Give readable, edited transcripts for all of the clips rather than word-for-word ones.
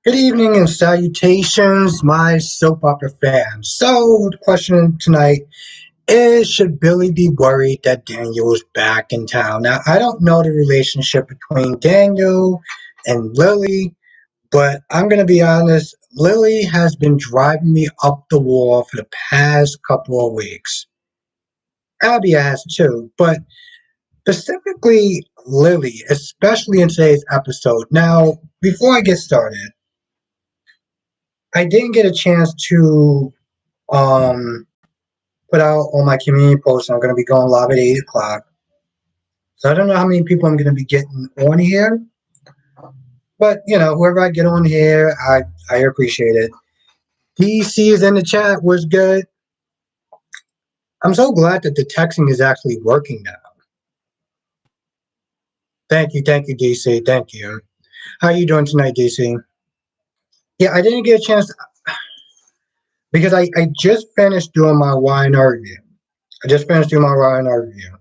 Good evening and salutations, my soap opera fans. So, the question tonight is, should Billy be worried that Daniel is back in town? Now, I don't know the relationship between Daniel and Lily, but I'm going to be honest, Lily has been driving me up the wall for the past couple of weeks. Abby has too, but specifically Lily, especially in today's episode. Now, before I get started, I didn't get a chance to um put out all my community posts. I'm going to be going live at 8 o'clock. So I don't know how many people I'm going to be getting on here, but whoever I get on here, I appreciate it. DC is in the chat. Was good. I'm so glad that the texting is actually working now. Thank you, DC. Thank you. How are you doing tonight, DC? Yeah, I didn't get a chance because I just finished doing my Y&R review. I just finished doing my Y&R review.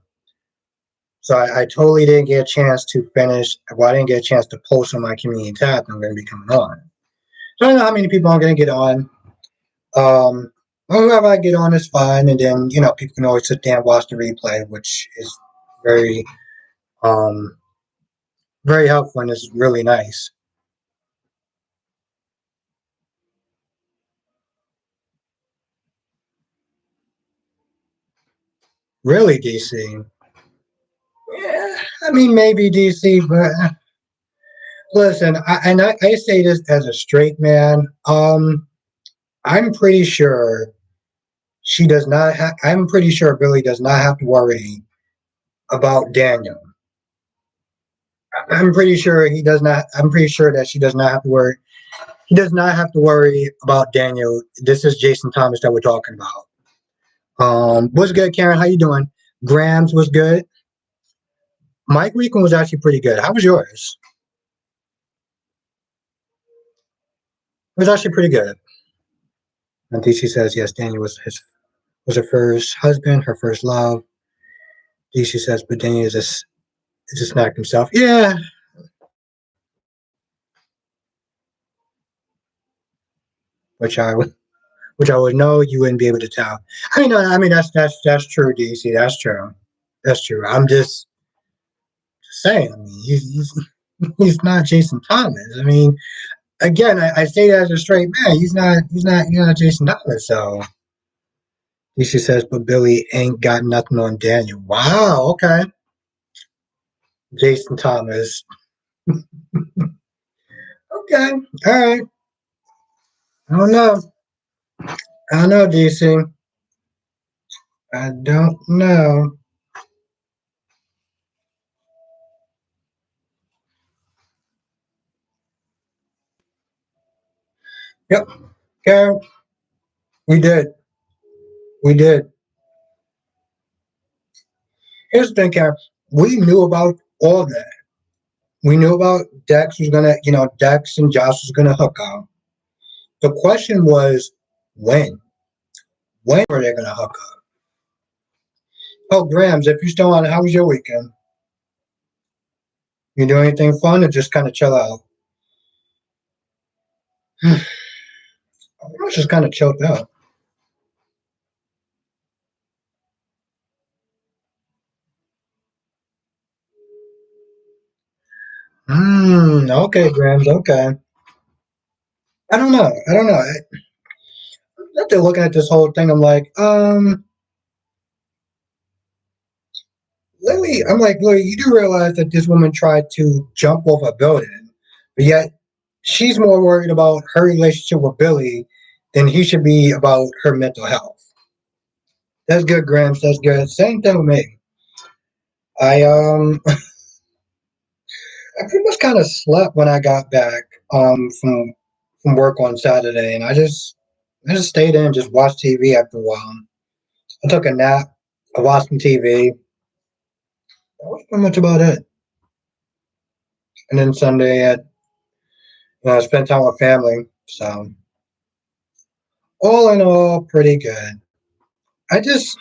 So I totally didn't get a chance to finish. Well, I didn't get a chance to post on my community tab. I'm going to be coming on. So I don't know how many people I'm going to get on. Whoever I get on is fine, and then people can always sit there and watch the replay, which is very um very helpful and is really nice. Really, DC. Yeah, I mean maybe DC, but listen, I say this as a straight man. I'm pretty sure she does not. I'm pretty sure Billy does not have to worry about Daniel. I'm pretty sure he does not. I'm pretty sure that she does not have to worry. He does not have to worry about Daniel. This is Jason Thomas that we're talking about. What's good, Karen? How you doing? Grams was good. Mike Rican was actually pretty good. How was yours? It was actually pretty good. And DC says yes. Daniel was her first husband, her first love. DC says, but Daniel is a snack himself. Yeah, which I which I would know you wouldn't be able to tell. I mean that's true, DC. That's true. That's true. I'm just saying. I mean, he's not Jason Thomas. I mean, again, I say that as a straight man. He's not Jason Thomas. So DC says, but Billy ain't got nothing on Daniel. Wow. Okay. Jason Thomas. Okay. All right. I don't know. I don't know, DC. I don't know. Yep. Okay. We did. We did. Here's the thing, Karen. We knew about all that. We knew about Dex was gonna, Dex and Josh was gonna hook up. The question was when. When were they gonna hook up? Oh, Grams, if you're still on, how was your weekend? You do anything fun or just kind of chill out? I was just kind of chilled out. Okay, Grams, okay. I don't know. I don't know. After looking at this whole thing, I'm like, Lily, I'm like, Lily, you do realize that this woman tried to jump off a building, but yet she's more worried about her relationship with Billy than he should be about her mental health. That's good, Gramps. That's good. Same thing with me. I I pretty much kind of slept when I got back from work on Saturday, and I just stayed in and just watched TV after a while. I took a nap. I watched some TV. That was pretty much about it. And then Sunday, I spent time with family. So all in all, pretty good. I just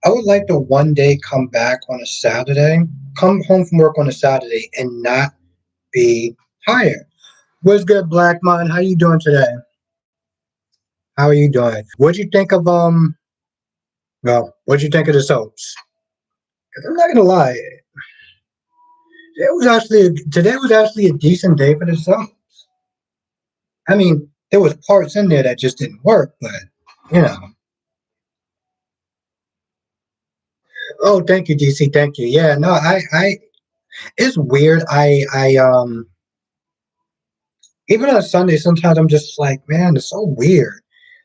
I would like to one day come back on a Saturday, come home from work on a Saturday, and not be tired. What's good, Black Man? How you doing today? How are you doing? What'd you think of well, what'd you think of the soaps? 'Cause I'm not gonna lie, today was actually a decent day for the soap. I mean, there was parts in there that just didn't work, but you know. Oh, thank you, DC. Thank you. Yeah, no, it's weird. Even on Sunday, sometimes I'm just like, man, it's so weird.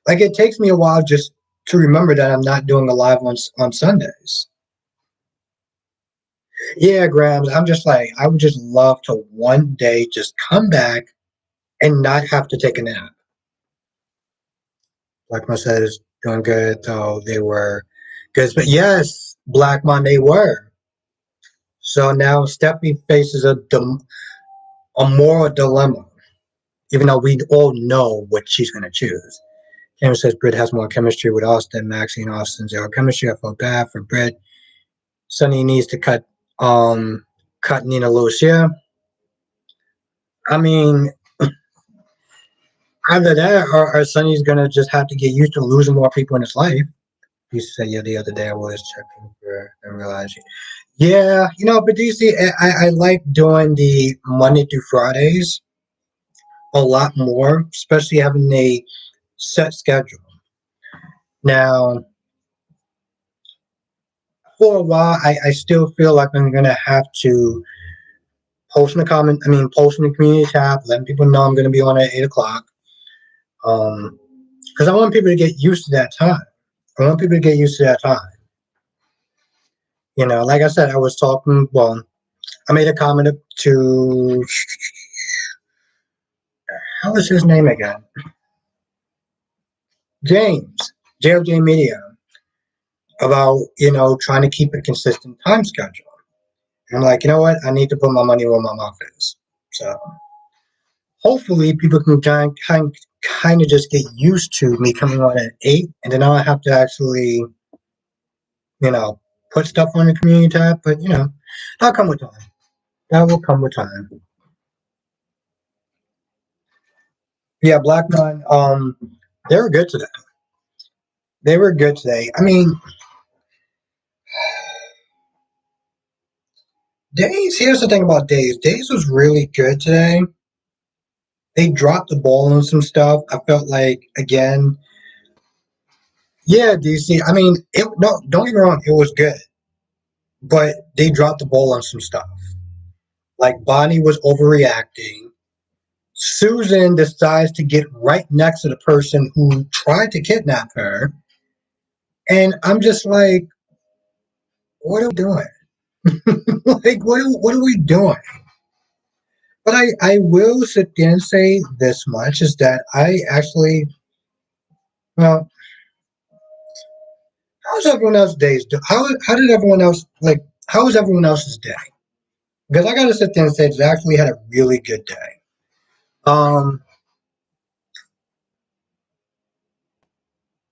Like it takes me a while just to remember that I'm not doing a live on Sundays. Yeah, Grams. I'm just like, I would just love to one day just come back and not have to take a nap. Like I said, is doing good, though they were good. But yes, Black Monday were. So now Stephanie faces a moral dilemma, even though we all know what she's going to choose. Cameron says Britt has more chemistry with Austin. Maxine Austin zero chemistry. I felt bad for Britt. Sonny needs to cut Nina loose. Yeah, I mean, either that or Sonny's gonna just have to get used to losing more people in his life. He said, yeah, the other day I was checking for and realized. Yeah, but DC, I like doing the Monday through Fridays a lot more, especially having a set schedule. Now, for a while, I still feel like I'm gonna have to post in the community tab, letting people know I'm gonna be on at 8 o'clock. Because I want people to get used to that time. I want people to get used to that time. Like I said, I was talking. Well, I made a comment to how was his name again? James, JLJ Media, about trying to keep a consistent time schedule. And I'm like, you know what? I need to put my money where my mouth is. So hopefully, people can kind of just get used to me coming on at 8, and then I don't have to actually you know put stuff on the community tab. But that'll come with time. That will come with time. Yeah, Black Man. They were good today. They were good today. I mean, Days. Here's the thing about Days. Days was really good today. They dropped the ball on some stuff. I felt like again. Yeah, DC. I mean, no, don't get me wrong. It was good, but they dropped the ball on some stuff. Like Bonnie was overreacting. Susan decides to get right next to the person who tried to kidnap her, and I'm just like, what are we doing? Like, what are we doing? But I will sit there and say this much is that I actually, well, how's everyone else's days? How did everyone else, like, how was everyone else's day? Because I got to sit there and say they actually had a really good day. Um,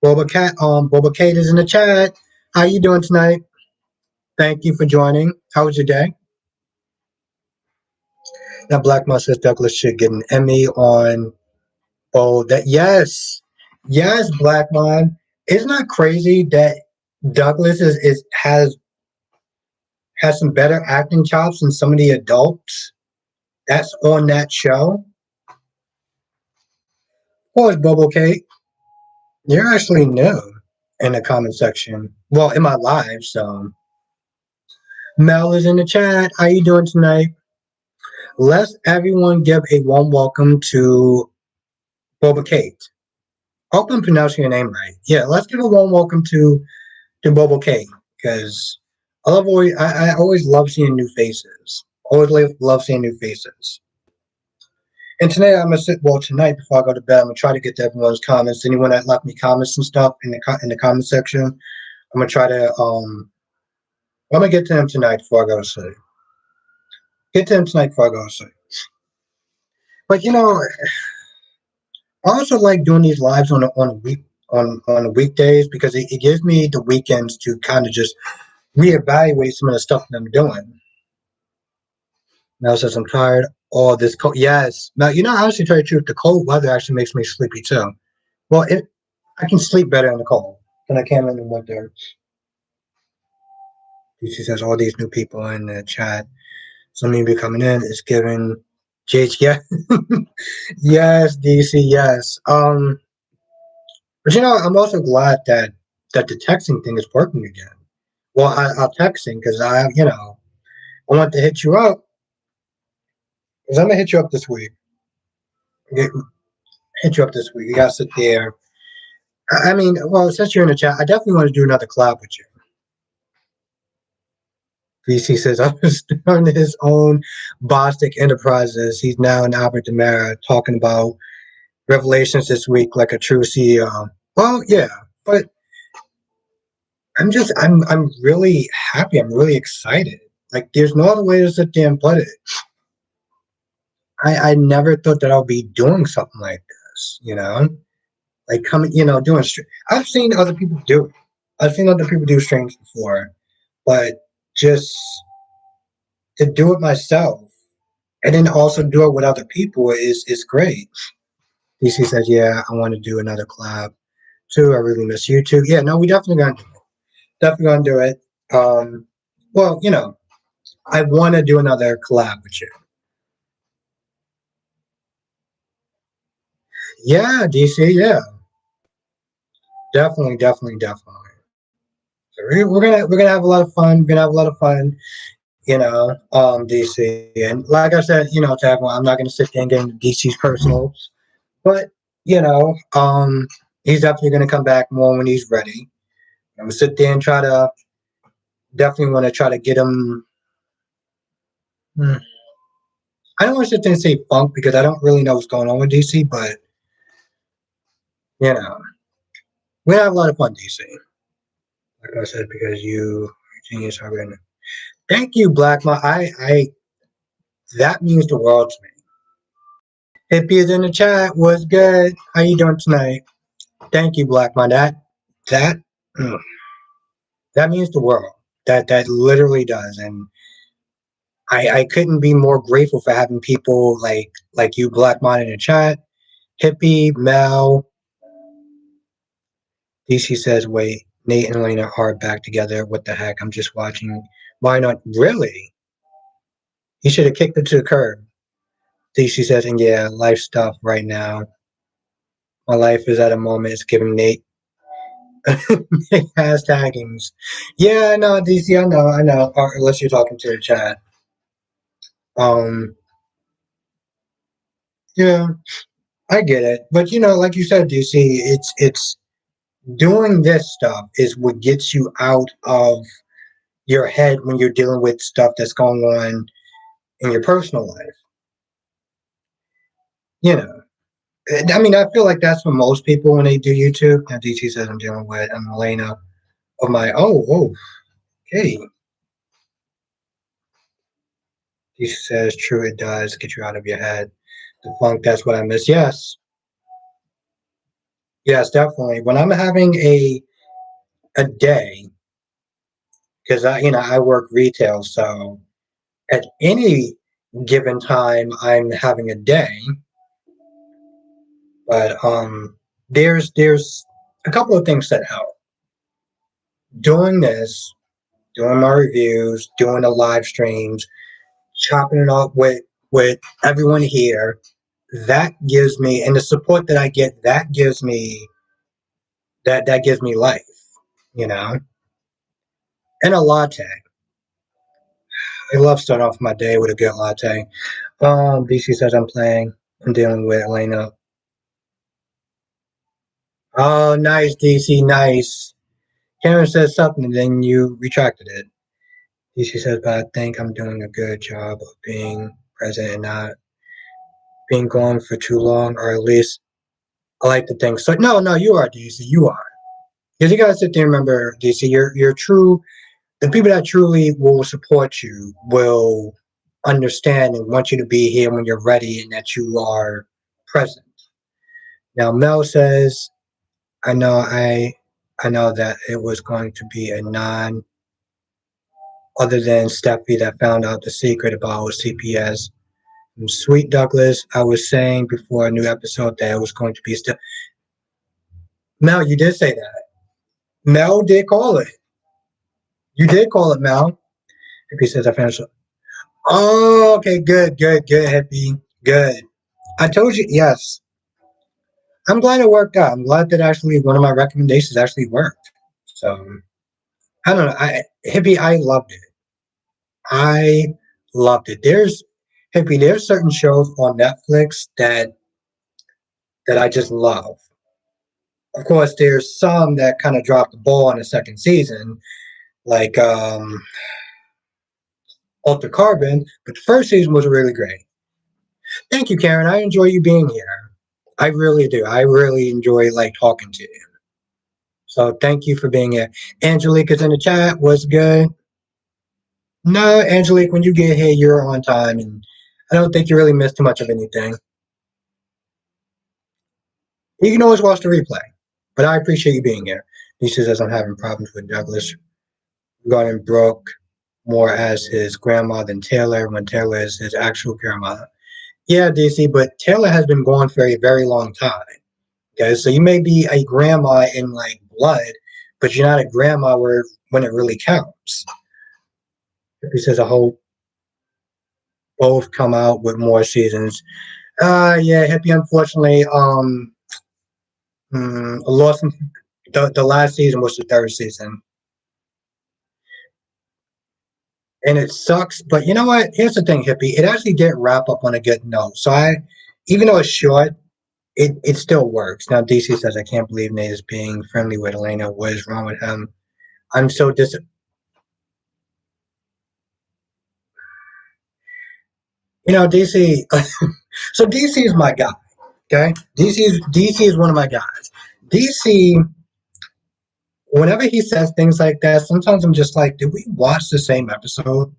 Boba Kate is in the chat. How you doing tonight? Thank you for joining. How was your day? Now, Black Mustard Douglas should get an Emmy on. Oh, that yes, Black Man. Isn't that crazy that Douglas is has some better acting chops than some of the adults that's on that show? Of course, Bubble Cake, you're actually new in the comment section. Well, in my live, so Mel is in the chat. How you doing tonight? Let's everyone give a warm welcome to Boba Kate. Hope I'm pronouncing your name right. Yeah, let's give a warm welcome to Boba Kate because I always love seeing new faces. Always love seeing new faces. And tonight I'm gonna sit. Well, tonight before I go to bed, I'm gonna try to get to everyone's comments. Anyone that left me comments and stuff in the comment section, I'm gonna try to I'm gonna get to them tonight before I go to sleep. Get to them tonight before I go to sleep. But I also like doing these lives on a week on the weekdays because it gives me the weekends to kind of just reevaluate some of the stuff that I'm doing. Mel says, I'm tired. All this cold. Yes. Now, honestly, tell you the truth, the cold weather actually makes me sleepy too. Well, I can sleep better in the cold than I can in the winter. She says, all these new people in the chat. Some of you be coming in. It's giving JH. Yeah. Yes, DC. Yes. But I'm also glad that the texting thing is working again. Well, I'll texting because I want to hit you up because I'm gonna hit you up this week. Get, hit you up this week. You gotta sit there. I mean, well, since you're in the chat, I definitely want to do another collab with you. VC says I was starting his own Bostic Enterprises. He's now in Albert Demera talking about revelations this week like a true CEO. Well, yeah, but I'm really happy. I'm really excited. Like, there's no other way to sit there and put it. I never thought that I'll be doing something like this. Like coming, doing. I've seen other people do it. I've seen other people do streams before, but just to do it myself and then also do it with other people is great. DC says, "Yeah, I want to do another collab too. I really miss you too. Yeah, no, we definitely gonna do it. Um, well, I want to do another collab with you. Yeah, DC. Yeah, definitely. So we're gonna have a lot of fun. We're gonna have a lot of fun. DC. And like I said, to everyone, I'm not gonna sit there and get into DC's personals, but he's definitely gonna come back more when he's ready. I'm gonna sit there and definitely want to try to get him. Hmm, I don't want to sit there and say funk because I don't really know what's going on with DC, but you know, we have a lot of fun, DC. Like I said, because you genius are gonna. Thank you, Blackma. I that means the world to me. Hippie is in the chat. What's good? How you doing tonight? Thank you, Blackma. That mm, that means the world. That literally does, and I couldn't be more grateful for having people like you, Blackma, in the chat. Hippie, Mel, DC says, wait, Nate and Elena are back together. What the heck? I'm just watching. Why not? Really? He should have kicked it to the curb. DC says, and yeah, life stuff right now. My life is at a moment. It's giving Nate hashtaggings. Yeah, no, DC, I know. Unless you're talking to the chat. Um, yeah, I get it. But like you said, DC, it's doing this stuff is what gets you out of your head when you're dealing with stuff that's going on in your personal life. You know, I mean, I feel like that's for most people when they do YouTube. Now, DC says I'm dealing with Elena of my okay. DC says true, it does get you out of your head. The funk, that's what I miss. Yes, definitely. When I'm having a day, because I work retail, so at any given time I'm having a day. But there's a couple of things that help. Doing this, doing my reviews, doing the live streams, chopping it up with everyone here, that gives me, and the support that I get, that gives me life, you know. And a latte. I love starting off my day with a good latte. BC says I'm playing. I'm dealing with Elena. Oh, nice, DC, nice. Karen says something, and then you retracted it. DC says, but I think I'm doing a good job of being present and not being gone for too long, or at least I like to think so. No, you are, DC. You are. Because you gotta sit there and remember, DC, you're true. The people that truly will support you will understand and want you to be here when you're ready and that you are present. Now Mel says, I know that it was going to be a non other than Steffi that found out the secret about CPS. And Sweet Douglas, I was saying before a new episode that it was going to be still. Mel, you did say that. Mel did call it. You did call it, Mel. Hippie says I finished. Oh, okay, good, good, good, Hippie. Good. I told you, yes. I'm glad it worked out. I'm glad that actually one of my recommendations actually worked. So I don't know. Hippie, I loved it. I loved it. There's certain shows on Netflix that I just love. Of course, there's some that kind of dropped the ball in the second season, like Alter Carbon, but the first season was really great. Thank you, Karen. I enjoy you being here. I really do. I really enjoy like talking to you. So thank you for being here. Angelique is in the chat. What's good? No, Angelique, when you get here, you're on time, and I don't think you really missed too much of anything. You can always watch the replay, but I appreciate you being here. Lisa says I'm having problems with Douglas regarding Brooke more as his grandma than Taylor when Taylor is his actual grandma. Yeah, DC, but Taylor has been gone for a very long time. Okay, so you may be a grandma in like blood, but you're not a grandma where when it really counts. He says I hope both come out with more seasons. Yeah, Hippie unfortunately lost the last season was the third season. And it sucks, but you know what? Here's the thing, Hippie. It actually did wrap up on a good note. So even though it's short, it still works. Now DC says I can't believe Nate is being friendly with Elena. What is wrong with him? I'm so DC. So DC is my guy. Okay, DC is one of my guys. DC, whenever he says things like that, sometimes I'm just like, did we watch the same episode?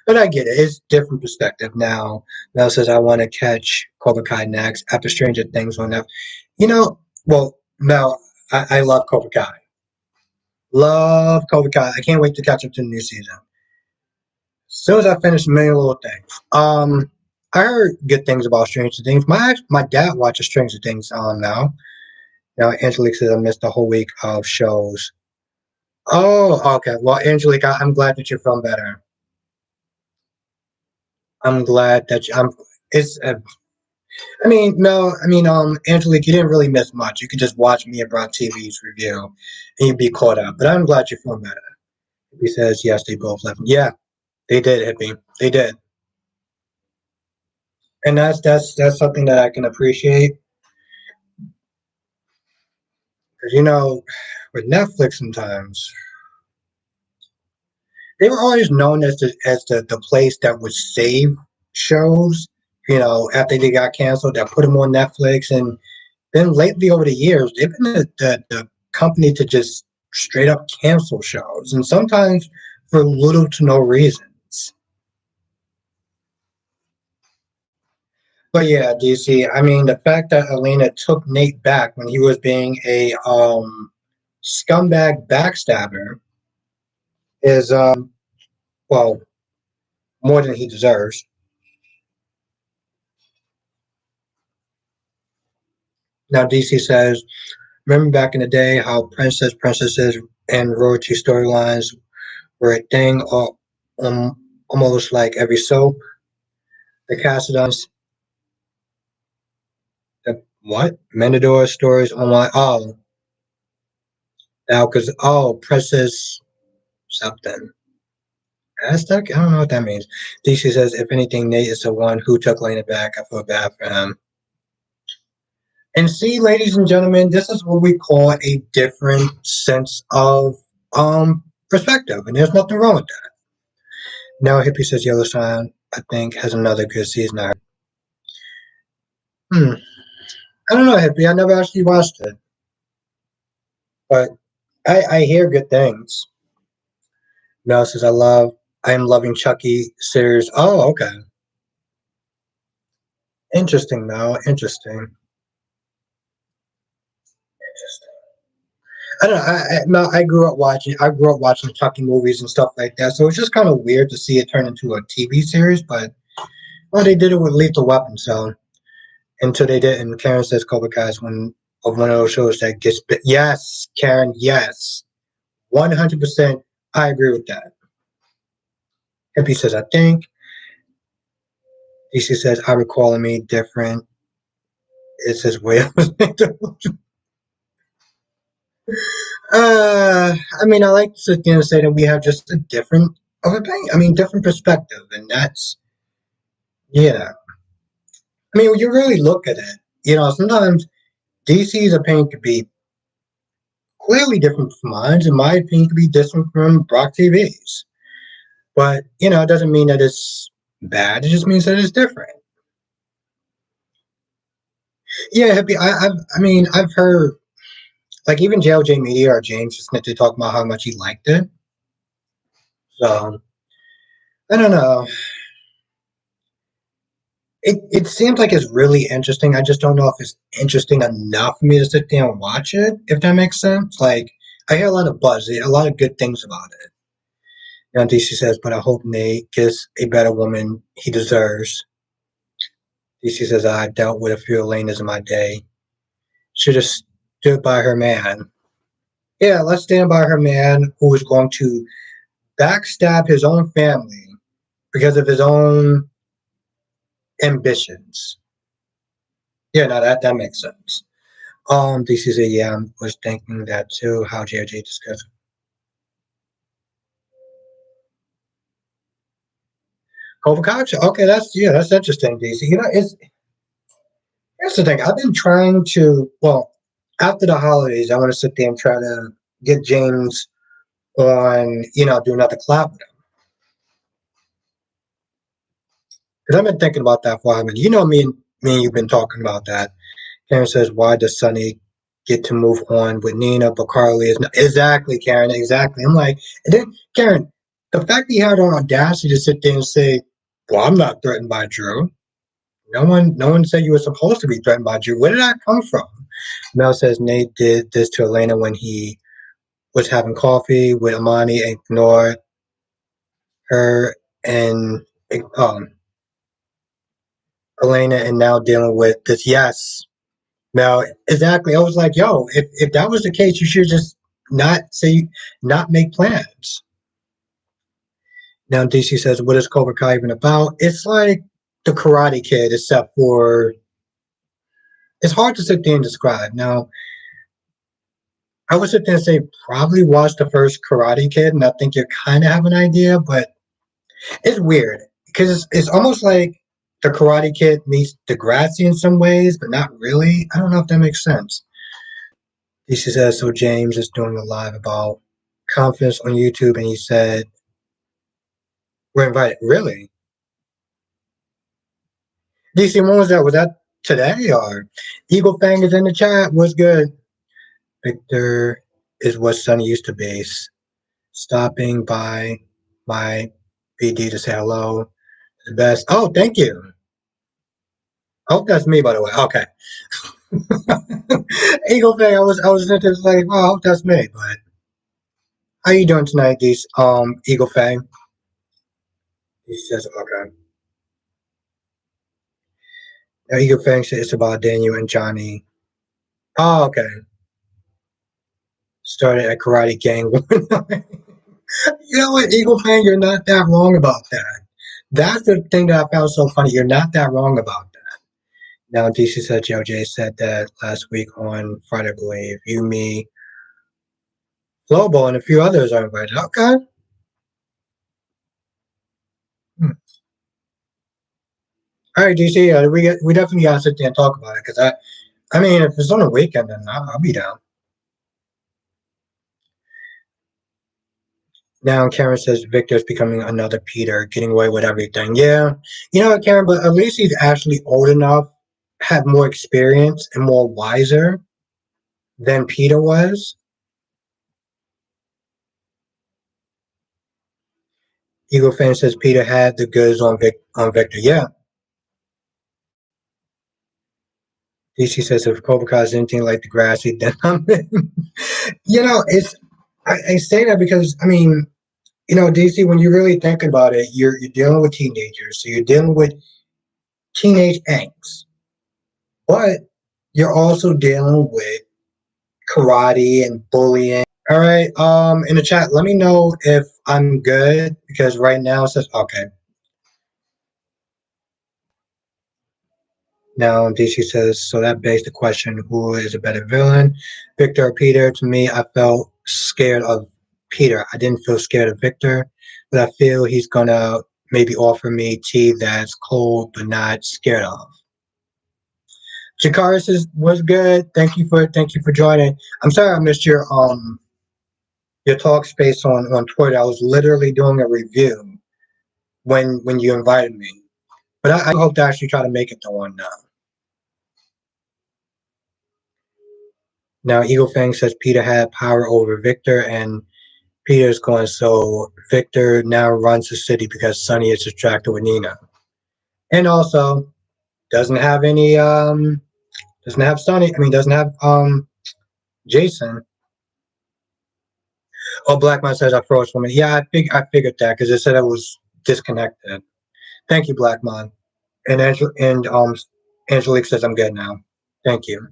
But I get it. It's different perspective now. Mel says I want to catch Cobra Kai next after Stranger Things on that. You know, well, Mel, I love Cobra Kai. Love Cobra Kai. I can't wait to catch up to the new season. As soon as I finish a million little things. I heard good things about Stranger Things. My dad watches Stranger Things now. Now Angelique says I missed a whole week of shows. Oh, okay. Well, Angelique, I'm glad that you're feeling better. I'm glad that you, I'm. It's. I mean, no. I mean, Angelique, you didn't really miss much. You could just watch me and Brock TV's review, and you'd be caught up. But I'm glad you're feeling better. He says yes. They both left. Yeah, they did, Hippie. They did, and that's something that I can appreciate. Because with Netflix sometimes they were always known as the place that would save shows. After they got canceled, that put them on Netflix, and then lately over the years, they've been the company to just straight up cancel shows, and sometimes for little to no reasons. But yeah, DC. I mean, the fact that Elena took Nate back when he was being a scumbag backstabber is well more than he deserves. Now DC says, remember back in the day how princesses, and royalty storylines were a thing, um, almost like every soap. The Cassidons, the what? Menador stories online. Oh, now because Princess something. Aztec? I don't know what that means. DC says, if anything, Nate is the one who took Lena back. I feel bad for him. And see, ladies and gentlemen, this is what we call a different sense of perspective, and there's nothing wrong with that. Now Hippie says Yellowstone, I think, has another good season. Hmm. I don't know, Hippie. I never actually watched it, but I hear good things. Mel says I am loving Chucky series. Oh, okay. Interesting, Mel. Interesting. Interesting. I don't know. No, I grew up watching. I grew up watching Chucky movies and stuff like that. So it's just kind of weird to see it turn into a TV series. But well, they did it with Lethal Weapon. So until they did, and Karen says Cobra Kai is one of those shows that gets bit. Yes, Karen. Yes, 100%. I agree with that. Hippie says I think. DC says I recall me different. It says way. I mean, I like to sit there and say that we have just a different of opinion. I mean, different perspective, and that's yeah. I mean, when you really look at it, sometimes DC's opinion could be clearly different from mine, and my opinion could be different from Brock TV's. But it doesn't mean that it's bad. It just means that it's different. Yeah, I mean, I've heard like even JLJ Media or James just to talk about how much he liked it. So I don't know. It seems like it's really interesting. I just don't know if it's interesting enough for me to sit there and watch it, if that makes sense. Like, I hear a lot of buzz, a lot of good things about it. And DC says, but I hope Nate gets a better woman he deserves. DC says, I've dealt with a few Elenas in my day. Should have stood by her man. Yeah, let's stand by her man who is going to backstab his own family because of his own ambitions. Yeah, no, that makes sense. DC said, yeah, I was thinking that too, how JJ discussed Cobra Kai. Okay, that's interesting, DC. Here's the thing. I've been trying to after the holidays, I want to sit there and try to get James on, do another collab with him. Because I've been thinking about that for a minute. Me and you've been talking about that. Karen says, why does Sonny get to move on with Nina, but Carly is not? Exactly, Karen, exactly. I'm like, and then, Karen, the fact that he had on audacity to sit there and say, well, I'm not threatened by Drew. No one said you were supposed to be threatened by Drew. Where did that come from? Mel says Nate did this to Elena when he was having coffee with Amani, ignored her and um, Elena, and now dealing with this. Yes, now, exactly. I was like, yo, if that was the case, you should just not make plans. Now, DC says, what is Cobra Kai even about? It's like the Karate Kid, except for it's hard to sit there and describe. Now, I would sit there and say probably watch the first Karate Kid, and I think you kind of have an idea, but it's weird because it's almost like the Karate Kid meets Degrassi in some ways, but not really. I don't know if that makes sense. DC says, so James is doing a live about confidence on YouTube, and he said, we're invited. Really? DC, when was that? Was that today or Eagle Fang is in the chat? What's good? Victor is what Sonny used to be. Stopping by my BD to say hello. The best. Oh, thank you. I hope that's me, by the way. Okay. Eagle Fang, I was just like, well, I hope that's me, but how you doing tonight, these Eagle Fang? He says, okay. Now, Eagle Fang says it's about Daniel and Johnny. Oh, okay. Started a karate gang. You know what, Eagle Fang, you're not that wrong about that. That's the thing that I found so funny. You're not that wrong about that. Now, DC said JOJ said that last week on Friday, I believe. You, me, Global, and a few others are invited. Okay. Hmm. All right, DC, we definitely gotta sit there and talk about it because I mean, if it's on a weekend, then I'll be down. Now Karen says Victor's becoming another Peter, getting away with everything. Yeah, you know what, Karen, but at least he's actually old enough, had more experience, and more wiser than Peter was. Eagle fan says Peter had the goods on Victor. Yeah, DC says if Cobra Kai is anything like the grassy, then I'm in. It's I say that because I mean, DC, when you really think about it, you're dealing with teenagers, so you're dealing with teenage angst, but you're also dealing with karate and bullying. All right, in the chat, let me know if I'm good because right now it says okay. Now DC says so that begs the question: who is a better villain, Victor or Peter? To me, I felt scared of Peter. I didn't feel scared of Victor, but I feel he's gonna maybe offer me tea that's cold but not scared of. Jakari says was good. Thank you for joining. I'm sorry I missed your talk space on Twitter. I was literally doing a review when you invited me. But I hope to actually try to make it to one now. Now Eagle Fang says Peter had power over Victor and Peter's going so Victor now runs the city because Sonny is distracted with Nina. And also doesn't have any doesn't have Sonny doesn't have Jason. Oh, Black Man says I froze for me. Yeah, I figured that because it said I was disconnected. Thank you, Black Man. And Angelique says I'm good now. Thank you.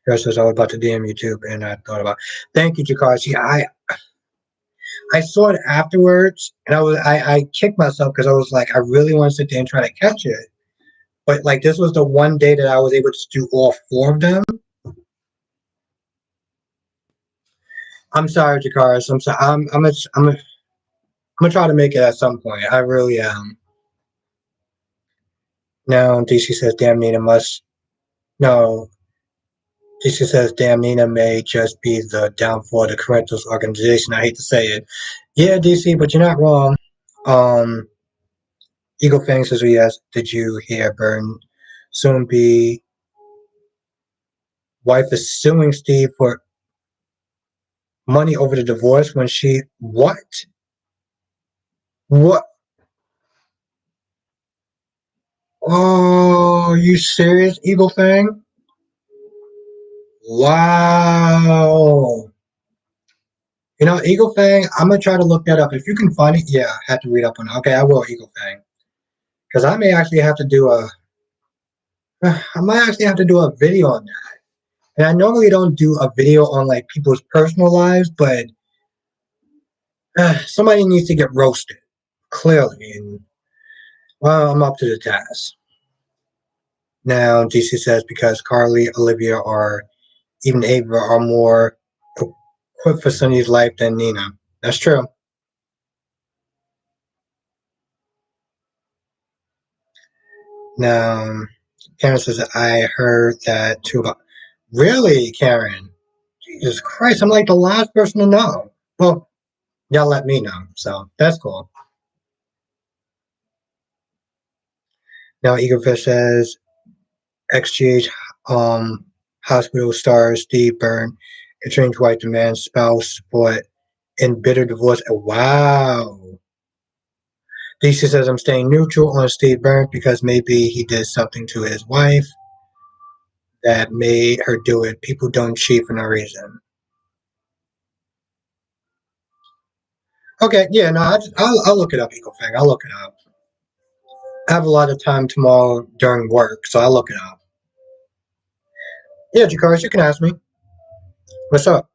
Kara says I was about to DM YouTube and I thought about. Thank you, Jakashi. I saw it afterwards and I kicked myself because I was like I really want to sit there and try to catch it. But like this was the one day that I was able to do all four of them. I'm sorry, Jakaris. I'm sorry. I'm gonna try to make it at some point. I really am. Now DC says, "Damn Nina must." No, DC says, "Damn Nina may just be the downfall of the Corinthians organization." I hate to say it. Yeah, DC, but you're not wrong. Um, Eagle Fang says, "Oh, yes, did you hear Burn soon be wife is suing Steve for money over the divorce when she what? What? Oh, you serious, Eagle Fang? Wow. Eagle Fang, I'm gonna try to look that up. If you can find it, yeah, I had to read up on it. Okay, I will, Eagle Fang. Because I may actually have to do a I might actually have to do a video on that. And I normally don't do a video on like people's personal lives, but somebody needs to get roasted, clearly. And well, I'm up to the task. Now, DC says because Carly, Olivia, or even Ava are more equipped for Sunny's life than Nina. That's true. Now, Karen says I heard that too. Really, Karen? Jesus Christ, I'm like the last person to know. Well, y'all let me know, so that's cool. Now, Eaglefish says XGH hospital stars Steve Byrne, a strange white demand spouse, but in bitter divorce. Wow. DC says I'm staying neutral on Steve Byrne because maybe he did something to his wife that made her do it. People don't cheat for no reason. Okay, yeah, no, I'll look it up, Eagle Fang. I'll look it up. I have a lot of time tomorrow during work, so I'll look it up. Yeah, Jakaris, you can ask me. What's up?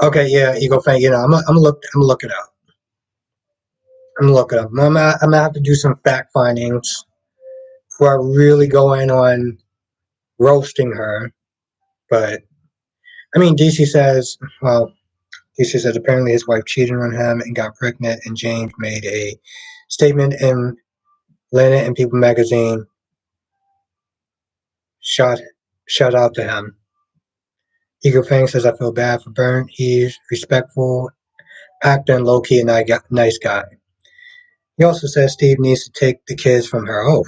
Okay, yeah, Eagle Fang. I'm gonna look it up. I'm gonna look it up. I'm gonna have to do some fact findings before I really go in on roasting her. But I mean, DC says apparently his wife cheated on him and got pregnant, and James made a statement in Planet and People magazine. Shout shout out to him. Eagle Fang says I feel bad for Byrne. He's respectful, actor, and low key a nice guy. He also says Steve needs to take the kids from her. Oh,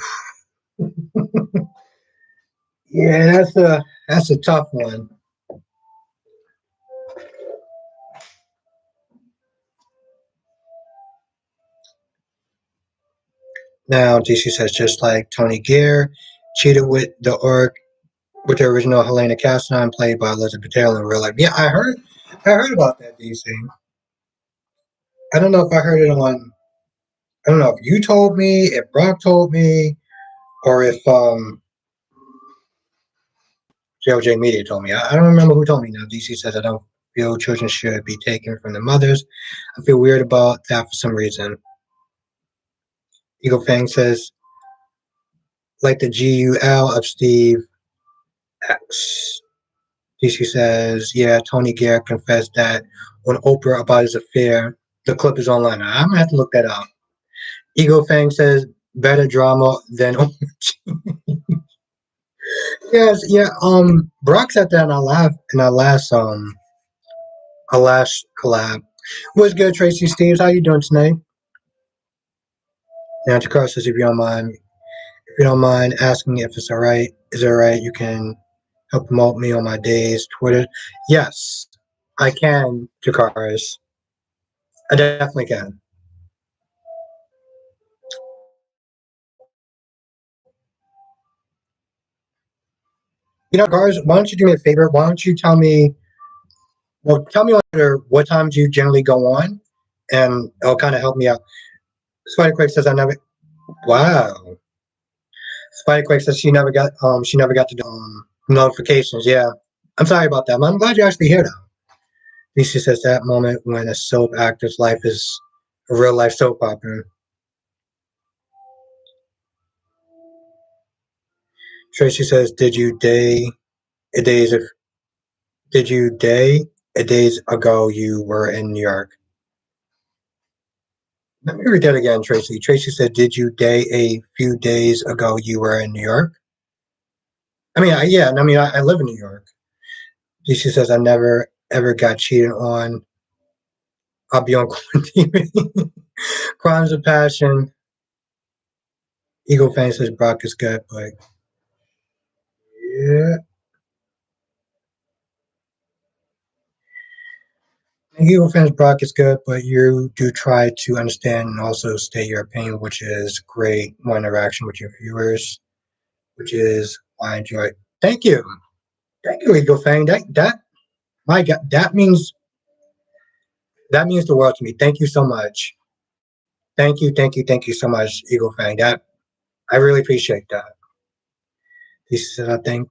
yeah, that's a tough one. Now DC says just like Tony Gear cheated with the orc, with the original Helena Castine played by Elizabeth Taylor in real life. Yeah, I heard about that, DC. I don't know if I heard it on. I don't know if you told me, if Brock told me, or if JLJ Media told me. I don't remember who told me now. DC says I don't feel children should be taken from their mothers. I feel weird about that for some reason. Eagle Fang says, like the GUL of Steve X. DC says, yeah, Tony Garrett confessed that on Oprah about his affair. The clip is online. I'm gonna have to look that up. Eagle Fang says, better drama than yes, yeah. Brock said that in our last collab. What's good, Tracy Steves? How you doing tonight? Now, Jakar says, if you don't mind asking if it's all right, is it all right? You can help promote me on my days, Twitter. Yes, I can, Jakaris. I definitely can. Jakaris, why don't you do me a favor? Why don't you tell me? Well, tell me on Twitter what times you generally go on, and it'll kind of help me out. Spider Quick says I never. Wow. Spider Quick says she never got to do notifications. Yeah, I'm sorry about that. I'm glad you're actually here though. Lisa says that moment when a soap actor's life is a real life soap opera. Tracy says, a days of did you day a days ago you were in New York? Let me read that again, Tracy. Tracy said, did you day a few days ago you were in New York? Yeah, I live in New York. She says, I never ever got cheated on. I'll be on quarantine. Crimes of Passion. Eagle fan says Brock is good, but yeah. Eagle fans Brock is good, but you do try to understand and also state your opinion, which is great. More interaction with your viewers, which is why I enjoy it. Thank you, Eagle fan. That my God, that means the world to me. Thank you so much. Thank you so much, Eagle fan. That I really appreciate that. He said, I think.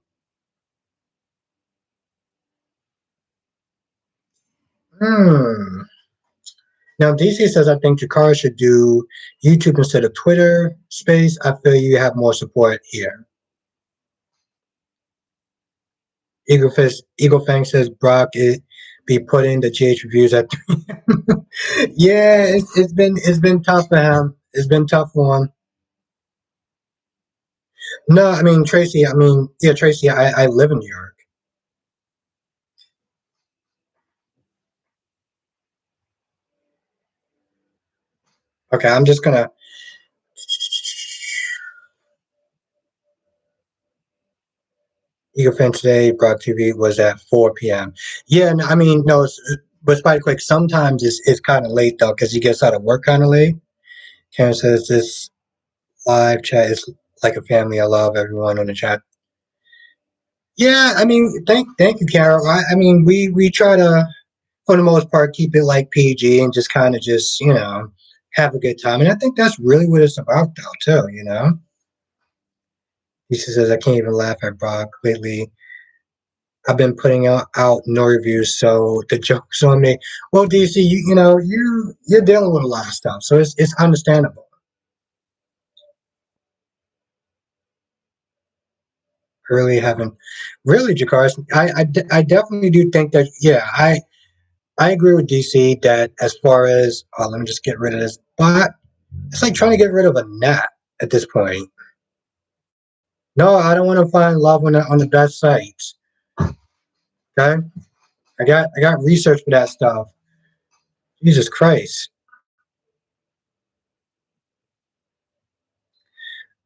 Hmm. Now, DC says, I think Jakara should do YouTube instead of Twitter space. I feel you have more support here. Eagle Fang says, Brock it be putting the GH reviews at 3. Yeah, it's been tough for him. It's been tough for him. No, Tracy, yeah, Tracy, I live in New York. Okay, I'm just gonna Eagle Fan today, Brock TV was at 4 p.m. Yeah, no, but Spider Quick, sometimes it's kind of late though, because he gets out of work kind of late. Karen says this live chat is like a family. I love everyone on the chat. Yeah, thank you, Carol. We try to, for the most part, keep it like PG and just kind of just have a good time, and I think that's really what it's about, though, too. He says I can't even laugh at Brock lately. I've been putting out no reviews, so the joke's on me. Well, DC, you're dealing with a lot of stuff, so it's understandable. I really haven't, really, Jakar. I definitely do think that. Yeah, I agree with DC that as far as let me just get rid of this, but it's like trying to get rid of a gnat at this point. No, I don't want to find love on the best sites. Okay, I got research for that stuff. Jesus Christ.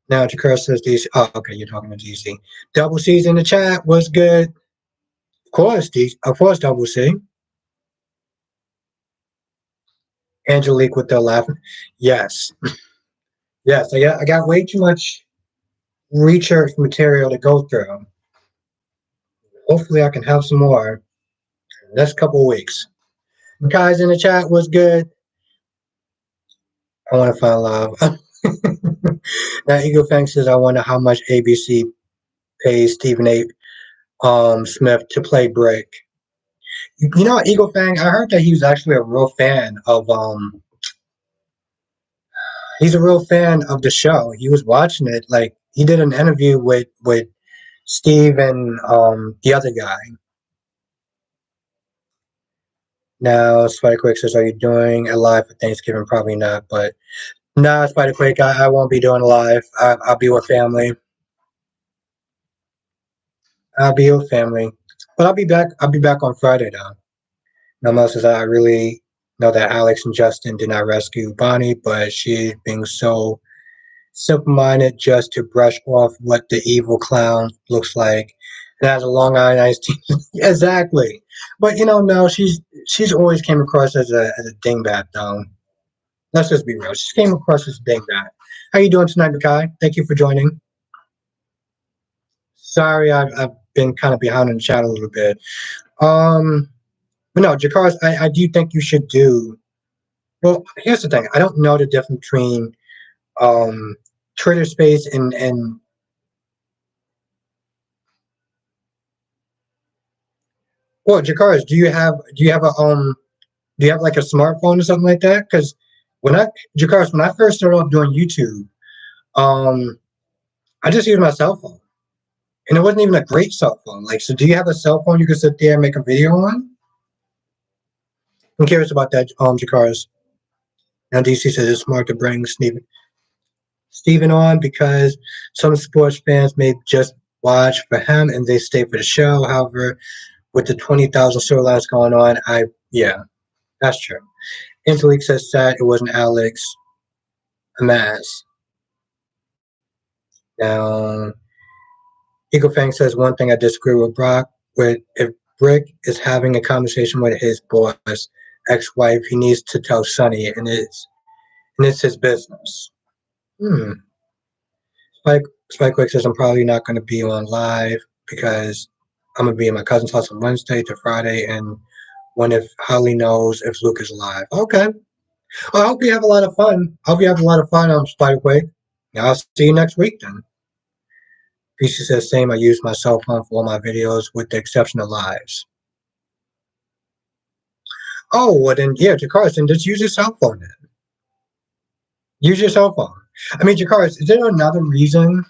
Now Jakar says DC. Oh, okay, you're talking to DC. Double C's in the chat. What's good? Of course, Of course, Double C. Angelique with the laughing. Yes, yes. I got way too much research material to go through. Hopefully, I can have some more in the next couple of weeks. Guys in the chat was good. I want to find love. Now, Eagle Fang says, I wonder how much ABC pays Stephen A. Smith to play Brick. You know, Eagle Fang, I heard that he was actually a real fan of he's a real fan of the show. He was watching it. Like he did an interview with Steve and the other guy. Now, Spider Quick says, "Are you doing a live for Thanksgiving? Probably not, but no, Spider Quick, I won't be doing a live. I'll be with family. I'll be with family, but I'll be back. I'll be back on Friday though. No, Mel says I really know that Alex and Justin did not rescue Bonnie, but she being so simple-minded just to brush off what the evil clown looks like. And has a long eye, nice teeth. Exactly. But no, she's always came across as a dingbat though. Let's just be real. She came across as a dingbat. How you doing tonight, Makai? Thank you for joining. Sorry, I've been kind of behind in the chat a little bit. Um, but no, Jakars, I do think you should do. Well, here's the thing. I don't know the difference between um Twitter Space and well, Jakars, do you have like a smartphone or something like that? Because when I Jakars, when I first started off doing YouTube, um, I just used my cell phone, and it wasn't even a great cell phone. Like, so do you have a cell phone you could sit there and make a video on? I'm curious about that, Jakars. Now DC says it's smart to bring Steven on because some sports fans may just watch for him and they stay for the show. However, with the 20,000 storylines going on, yeah, that's true. Interleague says that it wasn't Alex Amaz. Now, Eagle Fang says one thing I disagree with Brock with if Brick is having a conversation with his boss, ex-wife, he needs to tell Sonny and it's his business. Hmm. Spike Spike Quick says I'm probably not going to be on live because I'm gonna be in my cousin's house on Wednesday to Friday, and when if Holly knows if Luke is alive. Okay. Well, I hope you have a lot of fun. I hope you have a lot of fun, Spike Quick. I'll see you next week then. PC says same. I use my cell phone for all my videos with the exception of lives. Oh, well then, yeah, Jakar, then just use your cell phone then. Use your cell phone. I mean, Jakar, is there another reason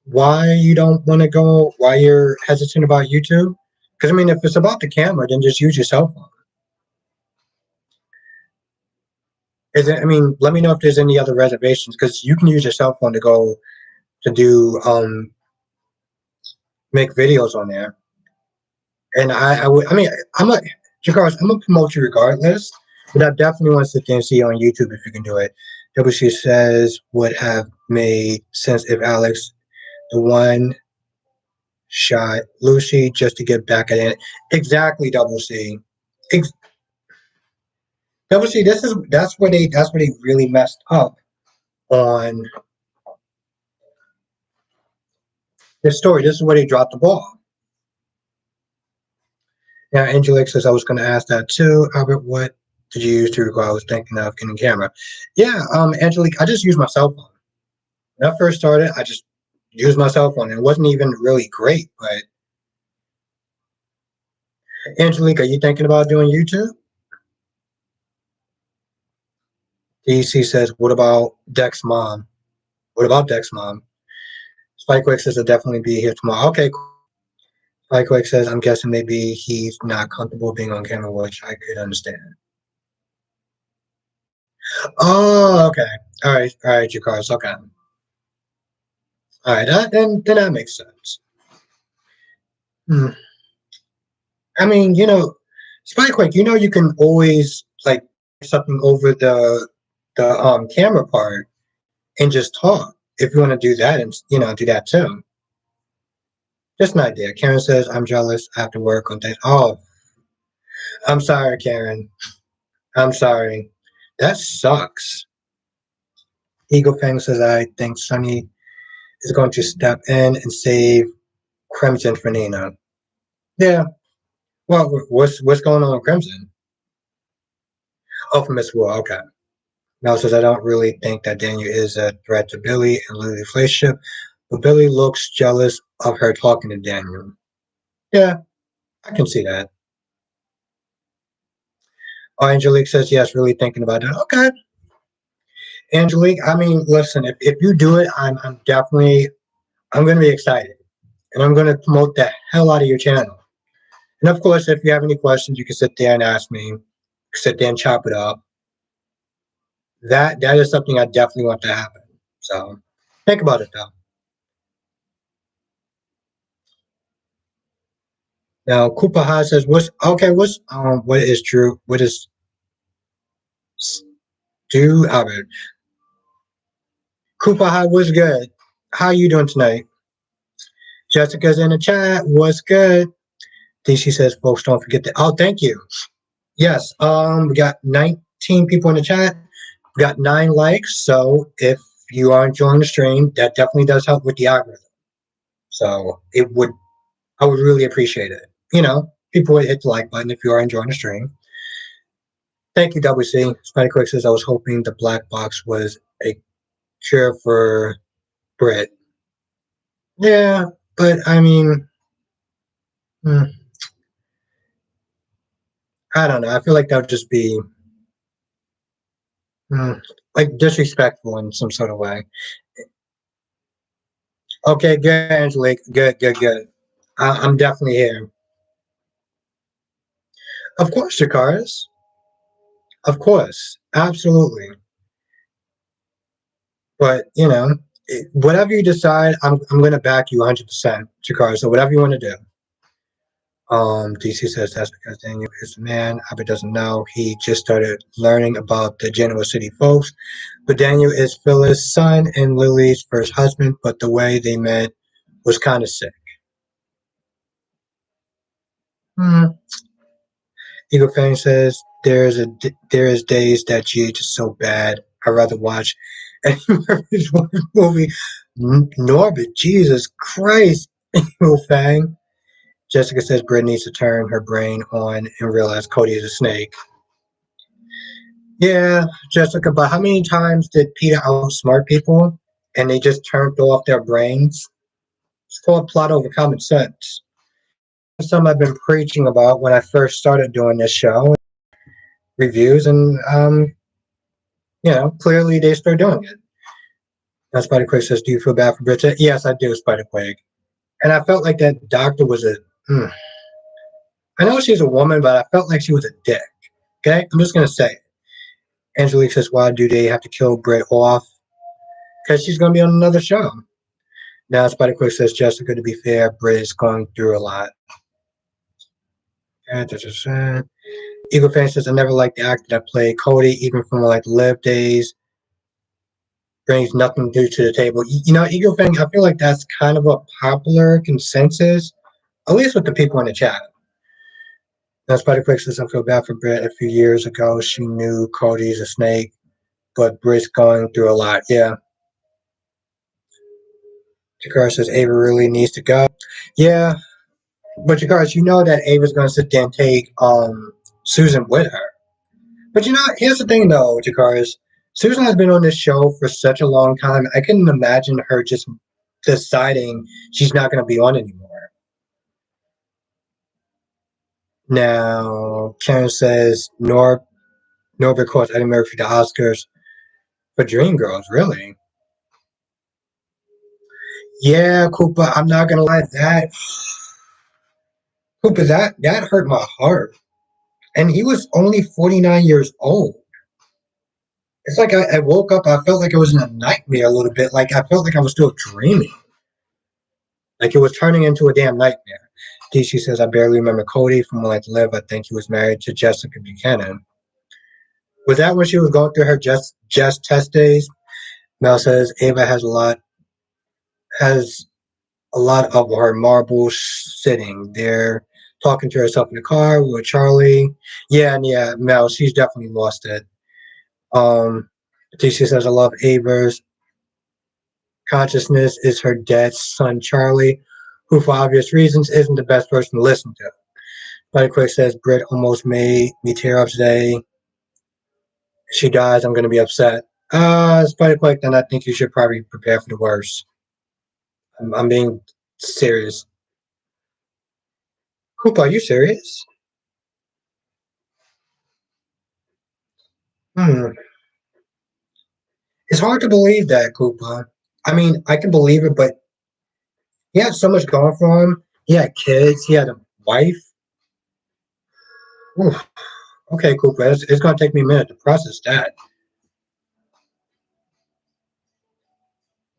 why you don't want to go, why you're hesitant about YouTube? Because, I mean, if it's about the camera, then just use your cell phone. I mean, let me know if there's any other reservations because you can use your cell phone to go to do, make videos on there. And I would, I mean, Jakar, I'm going to promote you regardless, but I definitely want to sit there and see you on YouTube if you can do it. WC says would have made sense if Alex, the one shot Lucy just to get back at it. Exactly, Double C. Ex- Double C. That's where they really messed up on this story. This is where they dropped the ball. Now, Angelique says I was going to ask that too. Albert, what did you use to record? I was thinking of getting a camera. Yeah, Angelique, I just used my cell phone. When I first started, I just used my cell phone. And it wasn't even really great, but Angelique, are you thinking about doing YouTube? DC says, what about Dex mom? What about Dex mom? Spikewick says he'll definitely be here tomorrow. Okay, cool. Spikewick says, I'm guessing maybe he's not comfortable being on camera, which I could understand. Oh, okay. All right, your car's okay. All right, then that makes sense. Hmm. I mean, Spikewick, you can always like something over the camera part and just talk if you want to do that and do that too. Just an idea. Karen says, I'm jealous. I have to work on things. Oh, I'm sorry, Karen. I'm sorry. That sucks. Eagle Fang says, I think Sunny is going to step in and save Crimson for Nina. Yeah. Well, what's going on with Crimson? Oh, for Miss War. Okay. Mel says I don't really think that Daniel is a threat to Billy and Lily's relationship, but Billy looks jealous of her talking to Daniel. Yeah, I can see that. Oh, Angelique says yes, really thinking about it. Okay, Angelique. I mean, listen, if you do it, I'm definitely I'm going to be excited, and I'm going to promote the hell out of your channel. And of course, if you have any questions, you can sit there and ask me. Sit there and chop it up. That is something I definitely want to happen. So think about it though. Now, Koopa Ha says, "What's okay? What is true? What is do Albert? Koopa Ha, what's good? How you doing tonight? Jessica's in the chat. What's good? DC says, folks, don't forget that. Oh, thank you. Yes. We got 19 people in the chat. We got 9 likes. So if you are enjoying the stream, that definitely does help with the algorithm. So I would really appreciate it. People would hit the like button if you are enjoying the stream. Thank you, WC. Spider Quick says I was hoping the black box was a cure for Brett. Yeah, but I mean, hmm, I don't know. I feel like that would just be hmm, like disrespectful in some sort of way. Okay, good, Angelique. Good, good, good. I'm definitely here. Of course, Jakaris. Of course, absolutely. But whatever you decide, I'm gonna back you 100%, Jakaris. So whatever you want to do. DC says that's because Daniel is a man. Albert doesn't know. He just started learning about the Genoa City folks. But Daniel is Phyllis' son and Lily's first husband, but the way they met was kind of sick. Hmm. Eagle Fang says there is days that GH is so bad. I'd rather watch any Murphy's movie. Norbit, Jesus Christ, Eagle Fang. Jessica says Britt needs to turn her brain on and realize Cody is a snake. Yeah, Jessica, but how many times did Peter outsmart people and they just turned off their brains? It's called plot over common sense. Something I've been preaching about when I first started doing this show, reviews, and clearly they start doing it. Now Spider Quake says, "Do you feel bad for Bridget?" Yes, I do, Spider Quake. And I felt like that doctor was a. I know she's a woman, but I felt like she was a dick. Okay, I'm just gonna say it. Angelique says, "Why do they have to kill Britt off?" Because she's gonna be on another show. Now Spider Quake says, "Jessica, to be fair, Britt is going through a lot." Eagle Fan says, "I never liked the actor that played Cody, even from like Live Days. Brings nothing new to the table." Eagle Fang, I feel like that's kind of a popular consensus, at least with the people in the chat. Now, Spider Quick says, I feel bad for Britt. A few years ago, she knew Cody's a snake, but Britt's going through a lot. Yeah. Jakar says, Ava really needs to go. Yeah, but Jakar, you know that Ava's going to sit there and take Susan with her. But here's the thing though, Jakar, Susan has been on this show for such a long time. I couldn't imagine her just deciding she's not going to be on anymore. Now, Karen says Norbert calls Eddie Murphy the Oscars for Dreamgirls. Really? Yeah, Cooper. I'm not gonna lie. That hurt my heart. And he was only 49 years old. It's like I woke up. I felt like I was in a nightmare a little bit. Like I felt like I was still dreaming. Like it was turning into a damn nightmare. DC says I barely remember Cody from like Live. I think he was married to Jessica Buchanan. Was that when she was going through her just test days? Mel says Ava has a lot of her marbles sitting there, talking to herself in the car with Charlie. Yeah, Mel, she's definitely lost it. DC says I love Ava's consciousness is her dad's son Charlie. who for obvious reasons isn't the best person to listen to. Buddy Quick says Brit almost made me tear up today. If she dies, I'm gonna be upset. Spider Quick, then I think you should probably prepare for the worst. I'm being serious. Koopa, are you serious? Hmm. It's hard to believe that, Koopa. I mean, I can believe it, but he had so much going for him. He had kids. He had a wife. Oof. Okay, Koopa. It's gonna take me a minute to process that.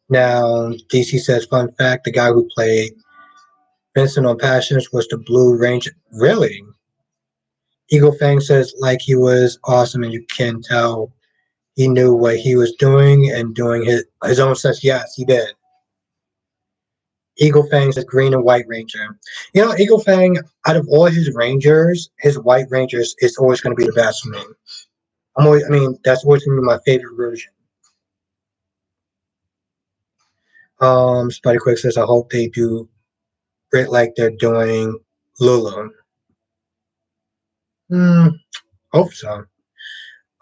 Now, DC says, fun fact: the guy who played Vincent on Passions was the Blue Ranger. Really? Eagle Fang says, like he was awesome, and you can tell he knew what he was doing and doing his own such. Yes, he did. Eagle Fang says Green and White Ranger. You know, Eagle Fang, out of all his Rangers, his White Rangers is always going to be the best for me. I mean, that's always going to be my favorite version. Spuddy Quick says, I hope they do Brit like they're doing Lulu. Hmm, hope so.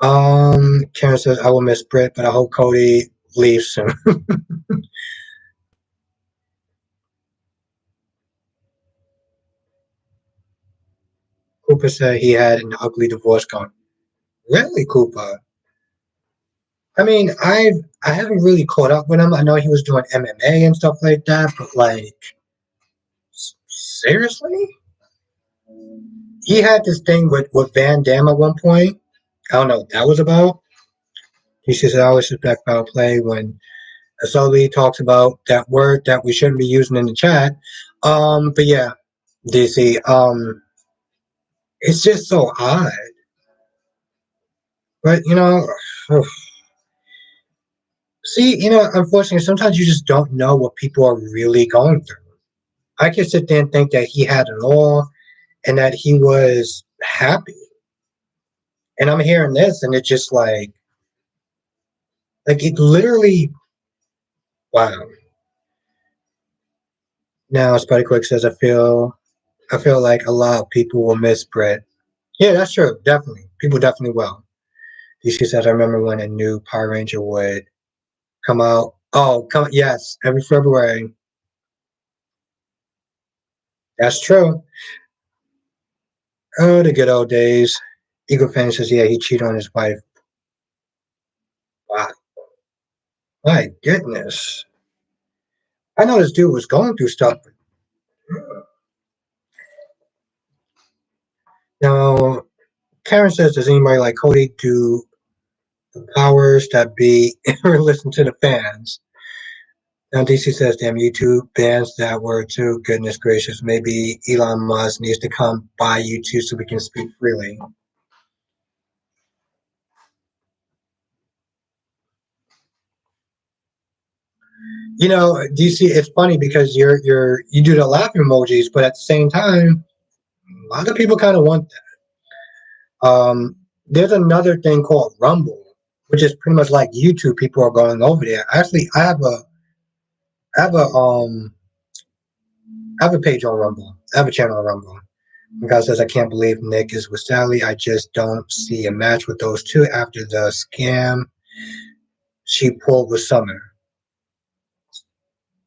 Karen says, I will miss Brit, but I hope Cody leaves soon. Cooper said he had an ugly divorce going. Really, Cooper? I mean, I haven't really caught up with him. I know he was doing MMA and stuff like that, but like, seriously? He had this thing with Van Damme at one point. I don't know what that was about. He says, I always suspect foul play when Sully talks about that word that we shouldn't be using in the chat. But yeah, DC, it's just so odd. But, see, unfortunately, sometimes you just don't know what people are really going through. I could sit there and think that he had it all and that he was happy. And I'm hearing this, and it's just like it literally, wow. Now, Spuddy Quick says, I feel like a lot of people will miss Brett. Yeah, that's true. Definitely, people definitely will. DC says, I remember when a new Power Ranger would come out. Oh, come yes, every February. That's true. Oh, the good old days. Eagle fan says, yeah, he cheated on his wife. Wow, my goodness. I know this dude was going through stuff. Now, Karen says, does anybody like Cody do the powers that be or listen to the fans? Now, DC says, damn, YouTube bans that word too. Goodness gracious. Maybe Elon Musk needs to come by YouTube so we can speak freely. DC, it's funny because you do the laughing emojis, but at the same time, a lot of people kind of want that. There's another thing called Rumble, which is pretty much like YouTube. People are going over there. Actually, I have a I have a page on Rumble. I have a channel on Rumble. The guy says, I can't believe Nick is with Sally. I just don't see a match with those two after the scam she pulled with Summer.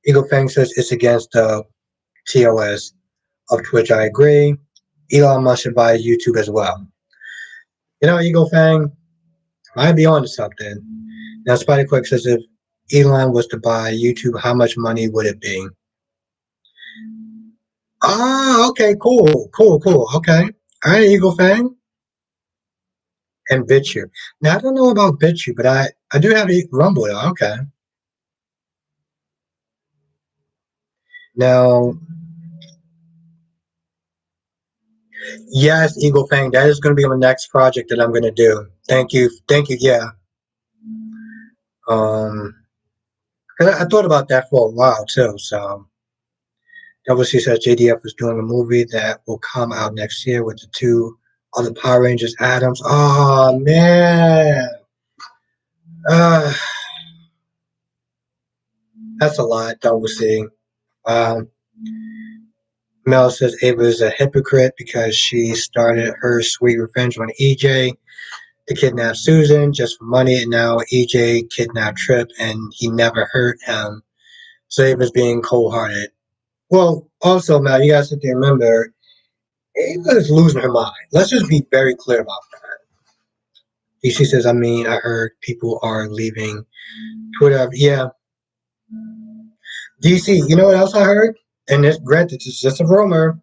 Eagle Fang says it's against the TOS of Twitch. I agree. Elon Musk should buy YouTube as well. Eagle Fang might be onto something. Now, Spider Quick says if Elon was to buy YouTube, how much money would it be? Ah, okay, cool. Okay. All right, Eagle Fang. And BitChute. Now, I don't know about BitChute, but I do have Rumble, though. Okay. Now, yes, Eagle Fang, that is going to be my next project that I'm going to do. Thank you. Thank you. Yeah. Um, 'Cause I thought about that for a while, too. So, WC says JDF is doing a movie that will come out next year with the two other Power Rangers, Adams. Oh, man. Uh, that's a lot, WC. Wow. Mel says Ava is a hypocrite because she started her sweet revenge on EJ to kidnap Susan just for money, and now EJ kidnapped Trip and he never hurt him. So Ava's being cold hearted. Well, also, Mel, you guys have to remember, Ava is losing her mind. Let's just be very clear about that. DC says, I mean, I heard people are leaving Twitter. Yeah, DC, you know what else I heard? And this, granted, it's just a rumor.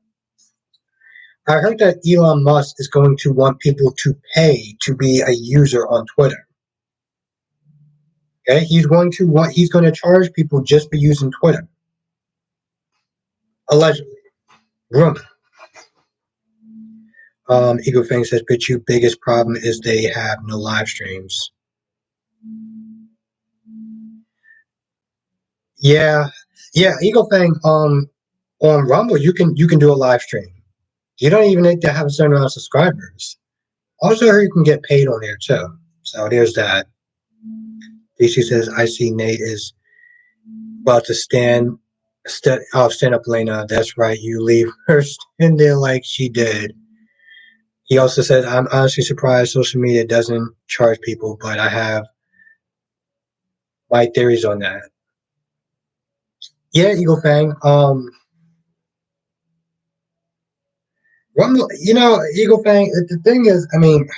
I heard that Elon Musk is going to want people to pay to be a user on Twitter. Okay, he's going to charge people just for using Twitter. Allegedly, rumor. Eagle Fang says, "But your biggest problem is they have no live streams." Yeah, yeah, Eagle Fang. On Rumble, you can do a live stream. You don't even need to have a certain amount of subscribers. Also, you can get paid on there too. So there's that. DC says, "I see Nate is about to stand up, Lena. That's right. You leave her in there like she did." He also said, "I'm honestly surprised social media doesn't charge people, but I have my theories on that." Yeah, Eagle Fang. Rumble, Eagle Fang. The thing is, I mean,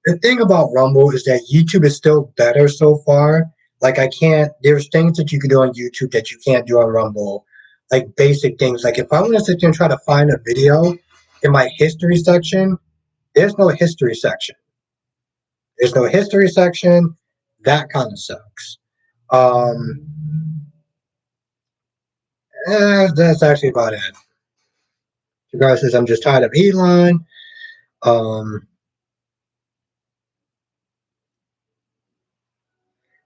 the thing about Rumble is that YouTube is still better so far. Like I can't. There's things that you can do on YouTube that you can't do on Rumble. Like basic things. Like if I want to sit there and try to find a video in my history section, there's no history section. There's no history section. That kind of sucks. That's actually about it. The guy says, I'm just tired of Elon. Um,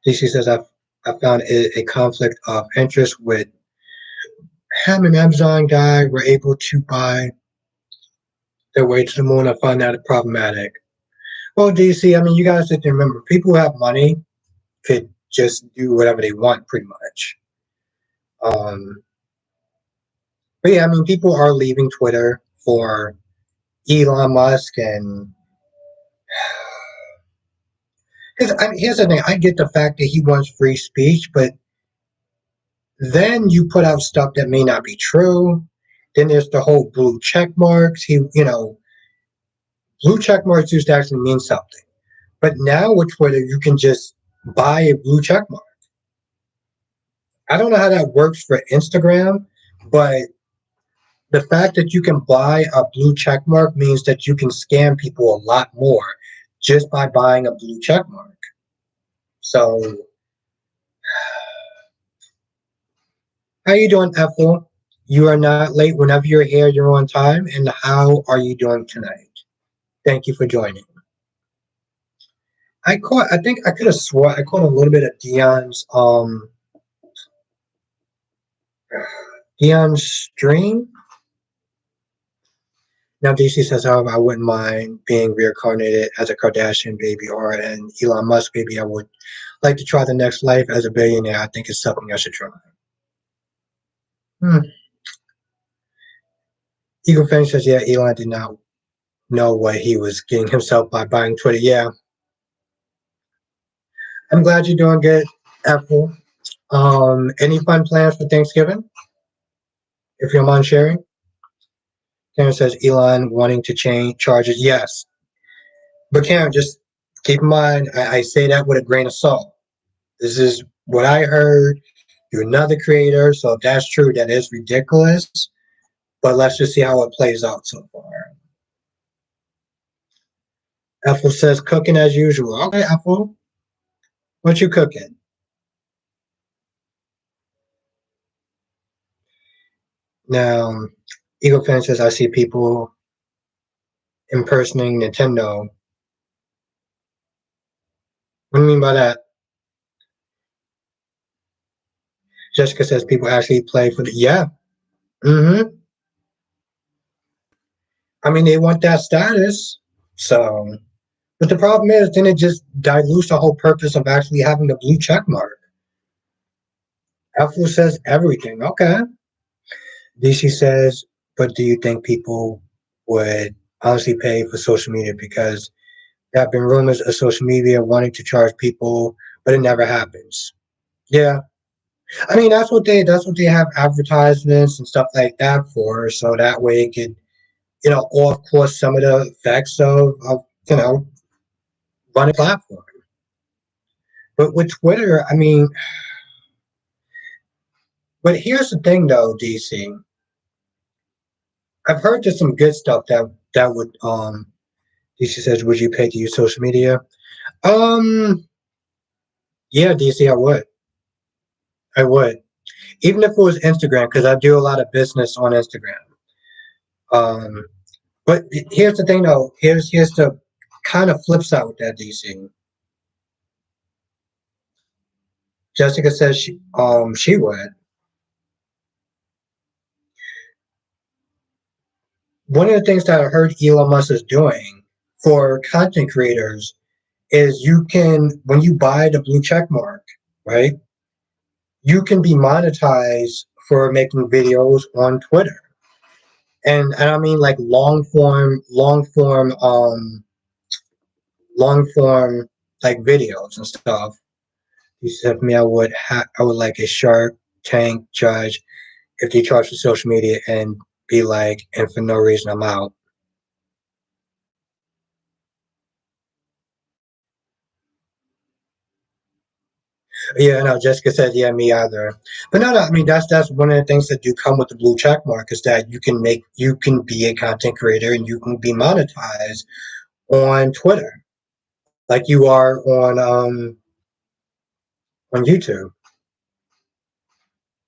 DC says, I found a conflict of interest with him and Amazon guy were able to buy their way to the moon. I find that problematic. Well, DC, I mean, you guys have to remember, people who have money could just do whatever they want, pretty much. Um, but yeah, I mean, people are leaving Twitter for Elon Musk, and because I mean, here's the thing: I get the fact that he wants free speech, but then you put out stuff that may not be true. Then there's the whole blue check marks. Blue check marks used to actually mean something, but now with Twitter, you can just buy a blue check mark. I don't know how that works for Instagram, but the fact that you can buy a blue check mark means that you can scam people a lot more just by buying a blue check mark. So, how you doing, Ethel? You are not late. Whenever you're here, you're on time. And how are you doing tonight? Thank you for joining. I think I could have swore I caught a little bit of Dion's stream. Now DC says, however, I wouldn't mind being reincarnated as a Kardashian baby or an Elon Musk baby. I would like to try the next life as a billionaire. I think it's something I should try. Hmm. Eagle Fan says, yeah, Elon did not know what he was getting himself by buying Twitter. Yeah, I'm glad you're doing good, Apple. Any fun plans for Thanksgiving? If you don't mind sharing. Karen says Elon wanting to change charges. Yes, but Karen, just keep in mind, I say that with a grain of salt. This is what I heard. You're another creator, so if that's true, that is ridiculous. But let's just see how it plays out so far. Ethel says cooking as usual. Okay, Ethel, what you cooking? Now, Eagle Fan says I see people impersonating Nintendo. What do you mean by that? Jessica says people actually play for the yeah. Mm-hmm. I mean, they want that status. So, but the problem is, then it just dilutes the whole purpose of actually having the blue check mark. Apple says everything. Okay. DC says, but do you think people would honestly pay for social media? Because there have been rumors of social media wanting to charge people, but it never happens. Yeah. I mean, that's what they have advertisements and stuff like that for, so that way it could, or of course some of the effects of running a platform. But with Twitter, I mean, but here's the thing though, DC. I've heard there's some good stuff that would DC says, would you pay to use social media? Um, yeah, DC, I would. I would. Even if it was Instagram, because I do a lot of business on Instagram. Um, but here's the thing though. Here's the kind of flip side with that, DC. Jessica says she would. One of the things that I heard Elon Musk is doing for content creators is you can, when you buy the blue check mark, right? You can be monetized for making videos on Twitter. And I mean like long form like videos and stuff. He said to me I would like a Shark Tank judge if they charge for social media and be like, and for no reason I'm out. Yeah, no, Jessica said, yeah, me either. But no, I mean that's one of the things that do come with the blue check mark is that you can be a content creator and you can be monetized on Twitter like you are on YouTube.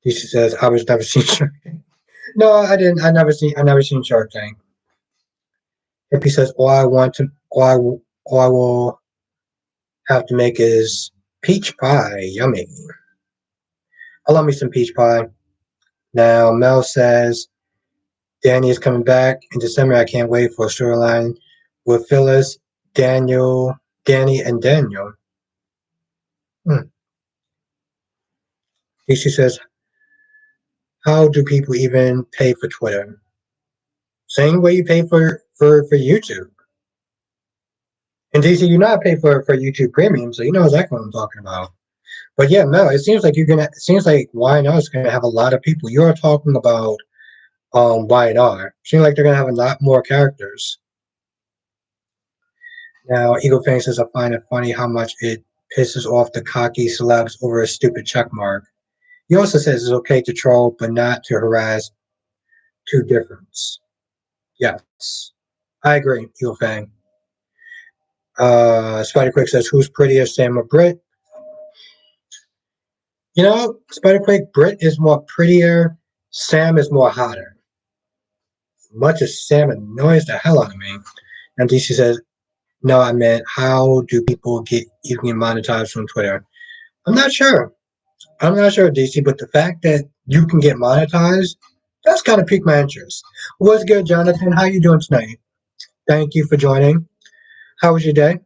She says, I was never seen Shark. No, I didn't. I never seen Shark Tank. Hippie says, all I will have to make is peach pie. Yummy. I love me some peach pie. Now Mel says Danny is coming back in December. I can't wait for a storyline with Phyllis, Daniel, Danny, and Daniel. Hmm. DC says, how do people even pay for Twitter? Same way you pay for YouTube. And DC, you not pay for YouTube Premium, so you know exactly what I'm talking about. But yeah, no, it seems like you're gonna. It seems like YNR is gonna have a lot of people. You're talking about YNR. Seems like they're gonna have a lot more characters. Now, Eagle Fang says, I find it funny how much it pisses off the cocky celebs over a stupid check mark. He also says it's okay to troll, but not to harass. Two difference. Yes, I agree, Eagle Fang. Spider Quick says, who's prettier, Sam or Brit? Spider Quick, Brit is more prettier. Sam is more hotter. Much as Sam annoys the hell out of me. And DC says, no, I meant, how do people get even monetized from Twitter? I'm not sure. I'm not sure, DC, but the fact that you can get monetized, that's kind of piqued my interest. What's good, Jonathan? How you doing tonight? Thank you for joining. How was your day?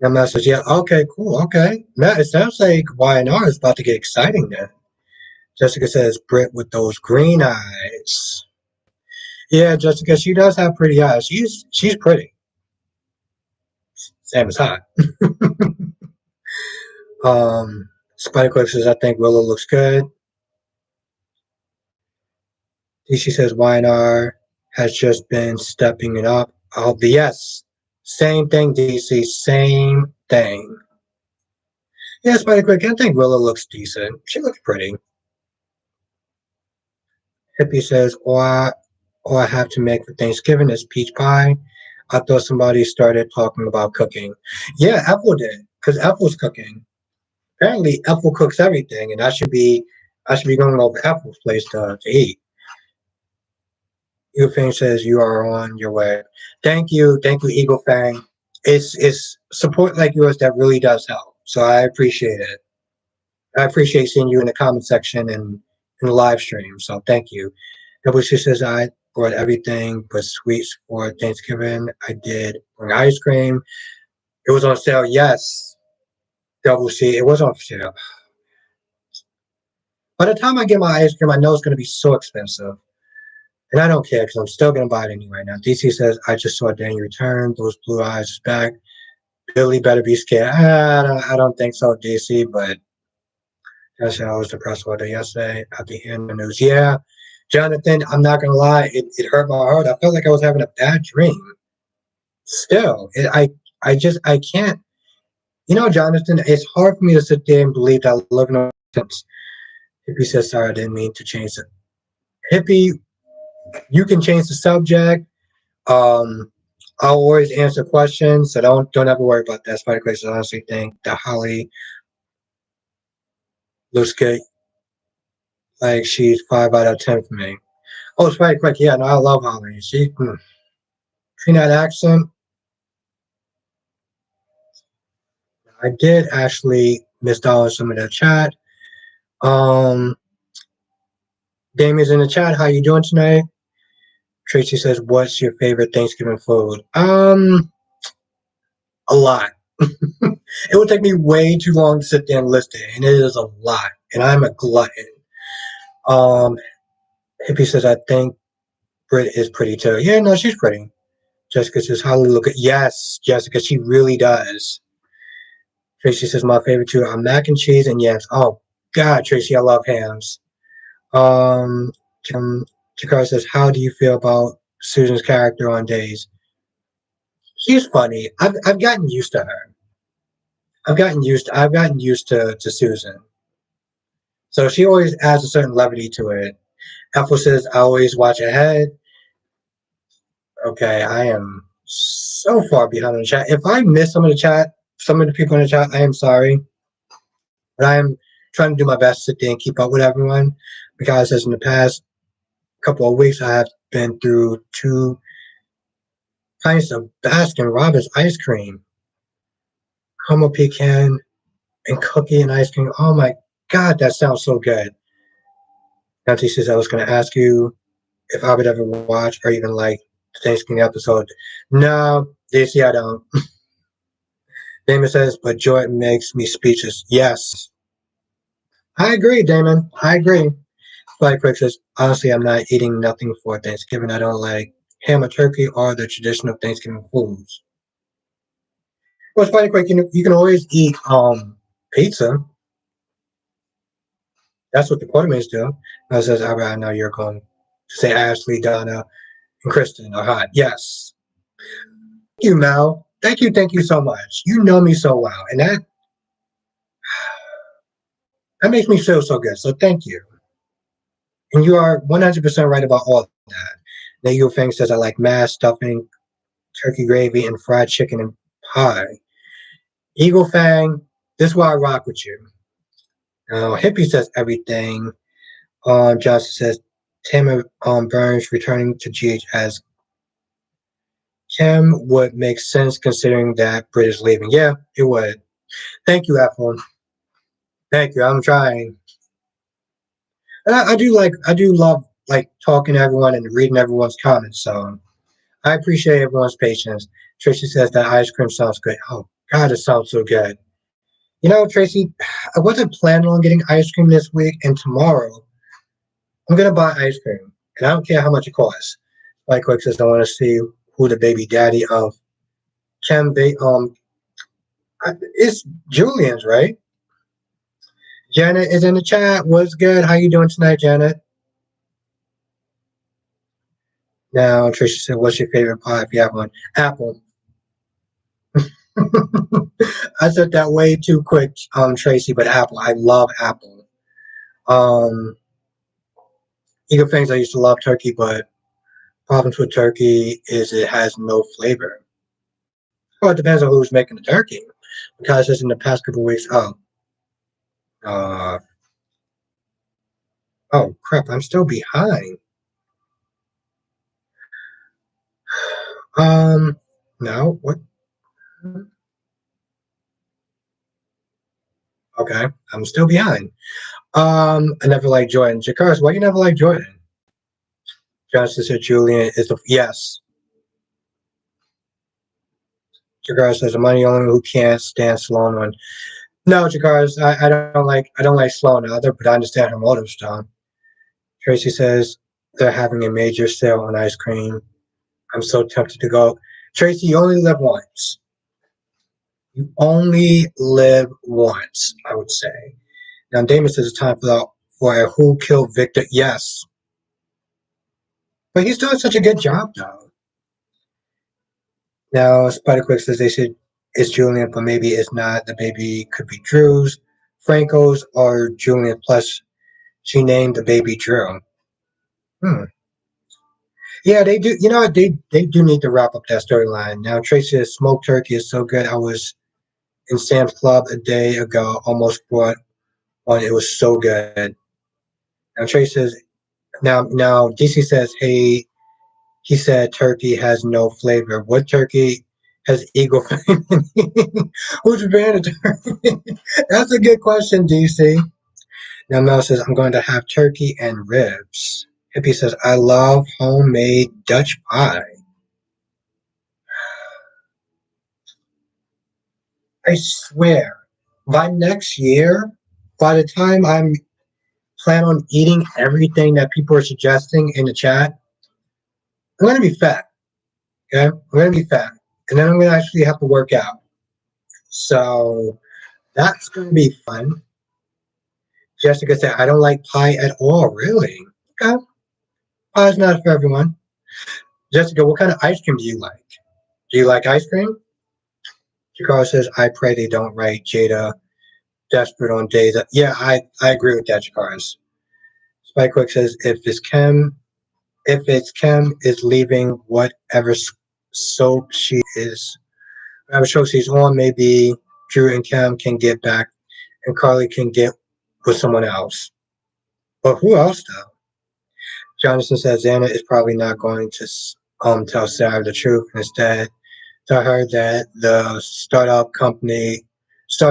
And Matt says, yeah, okay, cool, okay. Matt, it sounds like YNR is about to get exciting then. Jessica says, Britt with those green eyes. Yeah, Jessica, she does have pretty eyes. She's pretty. Sam is hot. Spider says, I think Willow looks good. DC says, YNR has just been stepping it up. Oh, yes. Same thing, DC. Same thing. Yeah, Spider I think Willow looks decent. She looks pretty. Hippie says, all I have to make for Thanksgiving is peach pie. I thought somebody started talking about cooking. Yeah, Apple did, because Apple's cooking. Apparently, Apple cooks everything, and I should be going over Apple's place to eat. Eagle Fang says you are on your way. Thank you, Eagle Fang. It's support like yours that really does help. So I appreciate it. I appreciate seeing you in the comment section and in the live stream. So thank you. WC says I brought everything but sweets for Thanksgiving. I did bring ice cream. It was on sale. Yes, WC. It was on sale. By the time I get my ice cream, I know it's going to be so expensive. And I don't care because I'm still going to buy it anyway. Now, DC says, I just saw Daniel return. Those blue eyes is back. Billy better be scared. I don't think so, DC, but I was depressed about it yesterday after hearing the news. Yeah, Jonathan, I'm not going to lie. It hurt my heart. I felt like I was having a bad dream. Still, I can't. Jonathan, it's hard for me to sit there and believe that I live in a sense. Hippie says, sorry, I didn't mean to change it. Hippie, you can change the subject. Um, I'll always answer questions, so don't ever worry about that. Spider Grace, I honestly think that Holly looks good. Like she's 5 out of 10 for me. Oh, Spider Quick, yeah, no, I love Holly. Between that accent, I did actually miss out on some of the chat. Um, Damien's in the chat. How you doing tonight? Tracy says, "What's your favorite Thanksgiving food?" A lot. It would take me way too long to sit there and list it, and it is a lot. And I'm a glutton. Um, Hippie says, "I think Brit is pretty too." Yeah, no, she's pretty. Jessica says, "Holly look good." Yes, Jessica, she really does. Tracy says, "My favorite two are mac and cheese and yams." Oh God, Tracy, I love hams. Um, Jakar says, "How do you feel about Susan's character on Days?" She's funny. I've gotten used to her. I've gotten used to Susan. So she always adds a certain levity to it. Ethel says, "I always watch ahead." Okay, I am so far behind on the chat. If I miss some of the chat, some of the people in the chat, I am sorry. But I am trying to do my best to sit there and keep up with everyone because as in the past couple of weeks I have been through two kinds of Baskin Robbins ice cream. Caramel pecan and cookie and ice cream. Oh my God, that sounds so good. Nancy says, I was going to ask you if I would ever watch or even like the Thanksgiving episode. No, Daisy, I don't. Damon says, but joy makes me speechless. Yes. I agree, Damon. I agree. Spike Quick says, honestly, I'm not eating nothing for Thanksgiving. I don't like ham or turkey or the traditional Thanksgiving foods. Well, Spike Quick, you can always eat pizza. That's what the Quartermains do. I says, I know you're going to say Ashley, Donna, and Kristen are hot. Yes. Thank you, Mel. Thank you so much. You know me so well. And that makes me feel so good. So thank you. And you are 100% right about all of that. Now, your Fang says, I like mashed stuffing, turkey gravy, and fried chicken and pie. Eagle Fang, this is why I rock with you. Hippie says everything. Johnson says, Tim Burns returning to GH as Kim would make sense considering that Britt is leaving. Yeah, it would. Thank you, Apple. Thank you. I'm trying. And I do love like talking to everyone and reading everyone's comments. So I appreciate everyone's patience. Tracy says that ice cream sounds good. Oh God, it sounds so good. Tracy, I wasn't planning on getting ice cream this week, and tomorrow I'm gonna buy ice cream, and I don't care how much it costs. Like Quick says, I want to see who the baby daddy of Kim. It's Julian's, right? Janet is in the chat. What's good? How you doing tonight, Janet? Now, Tricia said, "What's your favorite pie if you have one?" Apple. I said that way too quick, Tracy, but apple. I love apple. Um, Eagle things I used to love turkey, but problems with turkey is it has no flavor. Well, it depends on who's making the turkey. Because just in the past couple of weeks, uh, oh crap, I'm still behind. No, what? Okay, I'm still behind. I never liked Jordan. Jakaris, why you never like Jordan? Johnson said Julian is the yes. Jakaris says the money only who can't stand Sloan on. No, Jakars, I don't like slowing either, but I understand her motives, John. Tracy says they're having a major sale on ice cream. I'm so tempted to go. Tracy, you only live once. You only live once, I would say. Now, Damon says it's time for a Who Killed Victor. Yes, but he's doing such a good job, though. Now, Spider Quick says they should. It's Julian, but maybe it's not. The baby could be Drew's, Franco's, or Julian. Plus, she named the baby Drew. Hmm. Yeah, they do. You know what? They do need to wrap up that storyline. Now, Tracy says smoked turkey is so good. I was in Sam's Club a day ago. Almost bought one. It was so good. Now, Tracy says now DC says, hey, he said turkey has no flavor. What turkey has eagle flavor? Who's banned a turkey? That's a good question, DC. Now Mel says, I'm going to have turkey and ribs. Hippie says, I love homemade Dutch pie. I swear, by next year, by the time I'm plan on eating everything that people are suggesting in the chat, I'm gonna be fat. Okay, I'm gonna be fat, and then I'm gonna actually have to work out. So that's gonna be fun. Jessica said, "I don't like pie at all." Really? Okay, pie's not for everyone. Jessica, what kind of ice cream do you like? Do you like ice cream? Jakar says, "I pray they don't write Jada desperate on days." Yeah, I agree with that, Jakar. Spike Quick says, if it's Kim is leaving whatever soap she is, whatever show she's on, maybe Drew and Kim can get back and Carly can get with someone else. But who else though? Jonathan says Xana is probably not going to tell Sarah the truth. Instead, tell her that the start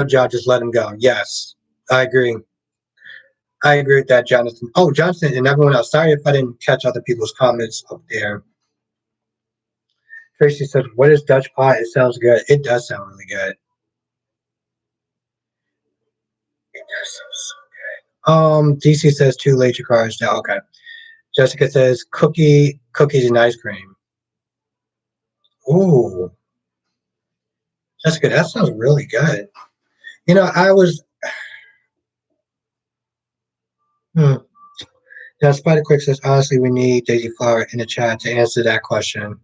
job just let him go. Yes, I agree. I agree with that, Jonathan. Oh, Jonathan and everyone else. Sorry if I didn't catch other people's comments up there. Tracy says, "What is Dutch pie? It sounds good. It does sound really good. It does sound so DC says two later cars now. Okay. Jessica says cookies and ice cream. Ooh, Jessica, that sounds really good. You know, I was. Hmm. Now, Spider Quick says, honestly, we need Daisy Flower in the chat to answer that question.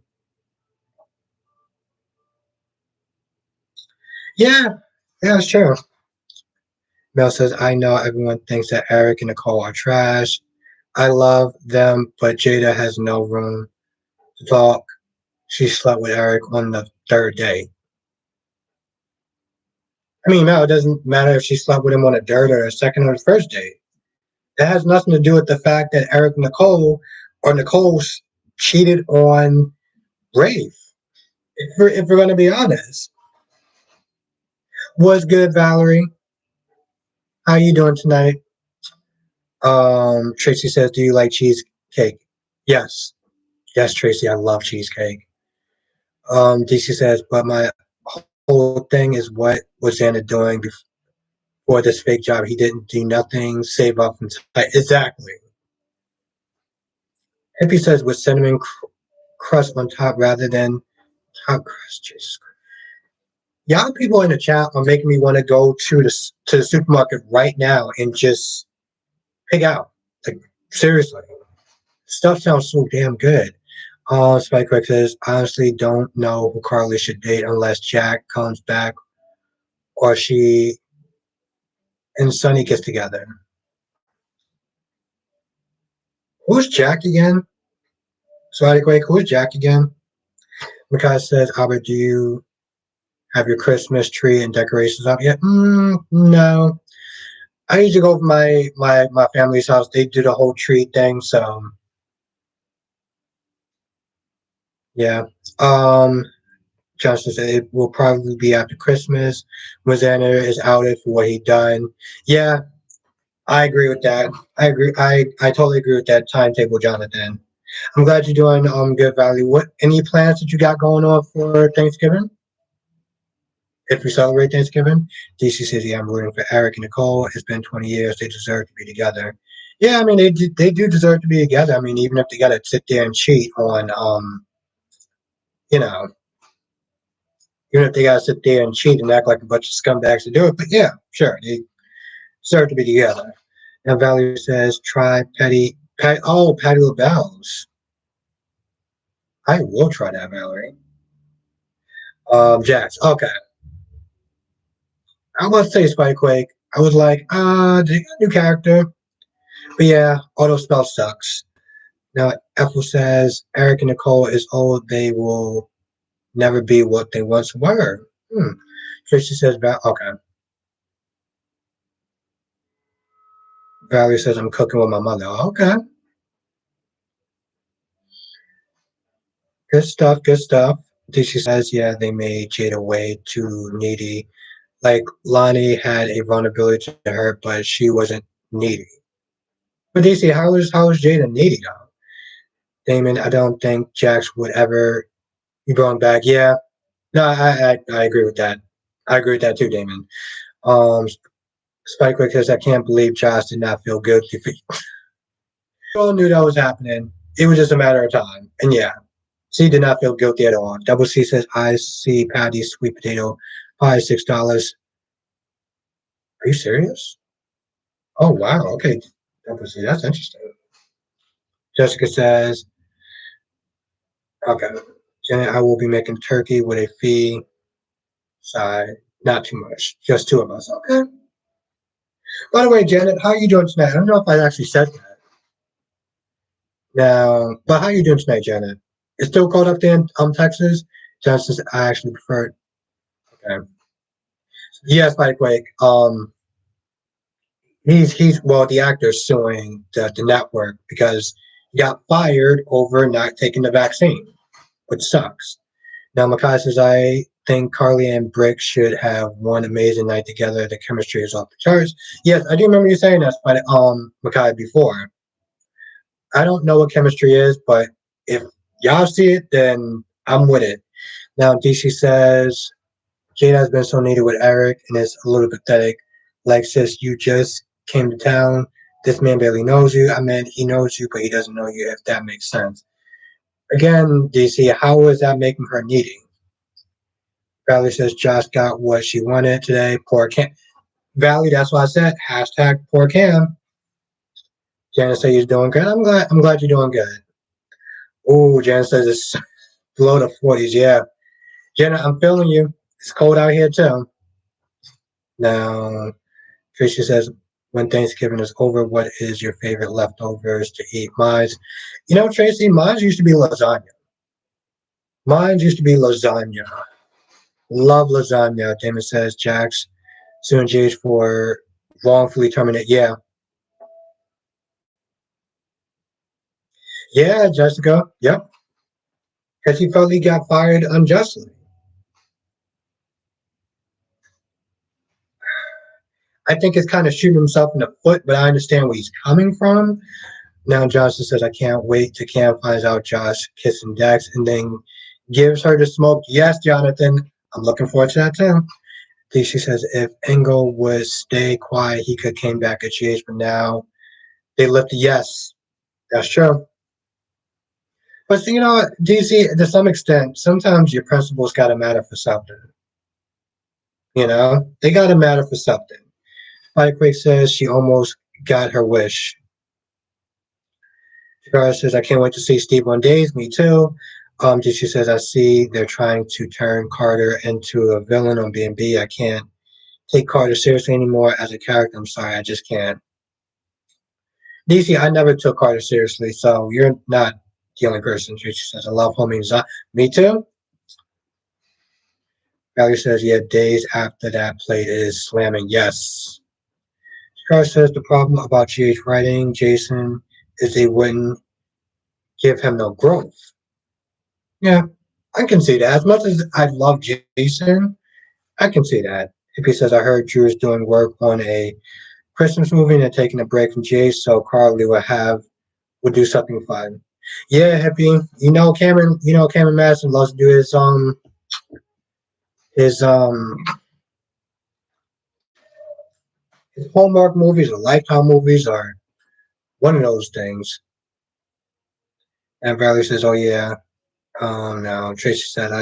Yeah, yeah, it's true. Mel says, I know everyone thinks that Eric and Nicole are trash. I love them, but Jada has no room to talk. She slept with Eric on the third day. I mean, no, it doesn't matter if she slept with him on a third or a second or a first date. It has nothing to do with the fact that Eric Nicole cheated on Rafe. If we're going to be honest, was good, Valerie. How you doing tonight? Tracy says, do you like cheesecake? Yes, yes, Tracy, I love cheesecake. DC says, but my whole thing is what was Xander doing before this fake job? He didn't do nothing, save up and exactly. Hippie says with cinnamon crust on top rather than top crust. Jesus. Y'all people in the chat are making me want to go to the supermarket right now and just pick out. Like seriously, stuff sounds so damn good. Spike Quick says, honestly, don't know who Carly should date unless Jack comes back or she and Sonny gets together. Who's Jack again? Spike Quick, who's Jack again? Mikhail says, Albert, do you have your Christmas tree and decorations up yet? No. I usually go over my family's house. They do the whole tree thing, so yeah. Um, Johnson said it will probably be after Christmas when Xander is outed for what he done. Yeah, I agree with that. I agree. I totally agree with that timetable, Jonathan. I'm glad you're doing good, Valley. What any plans that you got going on for Thanksgiving? if we celebrate Thanksgiving. DC says, "Yeah, I'm rooting for Eric and Nicole. It's been 20 years. They deserve to be together." Yeah, I mean, they do deserve to be together. I mean, even if they got to sit there and cheat on, you know, even if they got to sit there and cheat and act like a bunch of scumbags to do it. But yeah, sure, they deserve to be together. Now, Valerie says, "Try Patty LaBelle's. I will try that, Valerie." Jax. Okay. I must say, Spikequake. I was like, they got a new character. But yeah, auto spell sucks. Now, Ethel says Eric and Nicole is old. They will never be what they once were. Hmm. Tracy says, okay. Valerie says, I'm cooking with my mother. Okay. Good stuff. Good stuff. DC says, yeah, they made Jada way too needy. Like, Lonnie had a vulnerability to her, but she wasn't needy. But DC, how is Jada needy, though? Damon, I don't think Jax would ever be brought back. Yeah. No, I agree with that. I agree with that too, Damon. Um, Spike says, I can't believe Josh did not feel guilty. We all knew that was happening. It was just a matter of time. And yeah, C did not feel guilty at all. Double C says, I see Patty's sweet potato pie, $6. Are you serious? Oh, wow. Okay. Double C, that's interesting. Jessica says, okay. Janet, I will be making turkey with a fee side. Not too much. Just two of us. Okay. By the way, Janet, how are you doing tonight? I don't know if I actually said that. Now, but how are you doing tonight, Janet? It's still cold up there in Texas? Janet says, I actually prefer it. Okay. Yes, by the way, he's well, the actor's suing the network because he got fired over not taking the vaccine, which sucks. Now, Makai says, I think Carly and Brick should have one amazing night together. The chemistry is off the charts. Yes, I do remember you saying that, but Makai before. I don't know what chemistry is, but if y'all see it, then I'm with it. Now, DC says Jada has been so needed with Eric, and it's a little pathetic. Like, sis, you just came to town. This man barely knows you. I mean, he knows you, but he doesn't know you, if that makes sense. Again, DC, how is that making her needy? Valley says Josh got what she wanted today. Poor Cam. Valley, that's why I said hashtag poor Cam. Janice says you're doing good. I'm glad you're doing good. Oh, Janice says it's below the 40s. Yeah. Jenna, I'm feeling you. It's cold out here too. Now, Tracy says, when Thanksgiving is over, what is your favorite leftovers to eat? Mine's, Tracy, mine used to be lasagna. Mine used to be lasagna. Love lasagna. Damon says, Jax, soon J's for wrongfully terminated. Yeah. Yeah, Jessica. Yep. Because he felt he got fired unjustly. I think it's kind of shooting himself in the foot, but I understand where he's coming from. Now Johnson says, I can't wait till Cam finds out Josh kissing Dax and then gives her the smoke. Yes, Jonathan, I'm looking forward to that too. She says, if Engel would stay quiet, he could came back at GH, but now they lifted. Yes, that's true. But DC, to some extent, sometimes your principles got to matter for something. They got to matter for something. Spikequake says she almost got her wish. Shakara says, I can't wait to see Steve on days. Me too. DC says, I see they're trying to turn Carter into a villain on B&B. I can't take Carter seriously anymore as a character. I'm sorry, I just can't. DC, I never took Carter seriously, so you're not the only person. She says, I love homie. Me too. Valerie says, yeah, days after that plate is slamming. Yes. Shakara says, the problem about GH writing, Jason, is they wouldn't give him no growth. Yeah, I can see that. As much as I love Jason, I can see that. If he says, I heard Drew is doing work on a Christmas movie and taking a break from Jace, so Carly would do something fun. Yeah, Hippie. Cameron Madison loves to do His his Hallmark movies or Lifetime movies are one of those things. And Valerie says, "Oh yeah." No, Tracy said,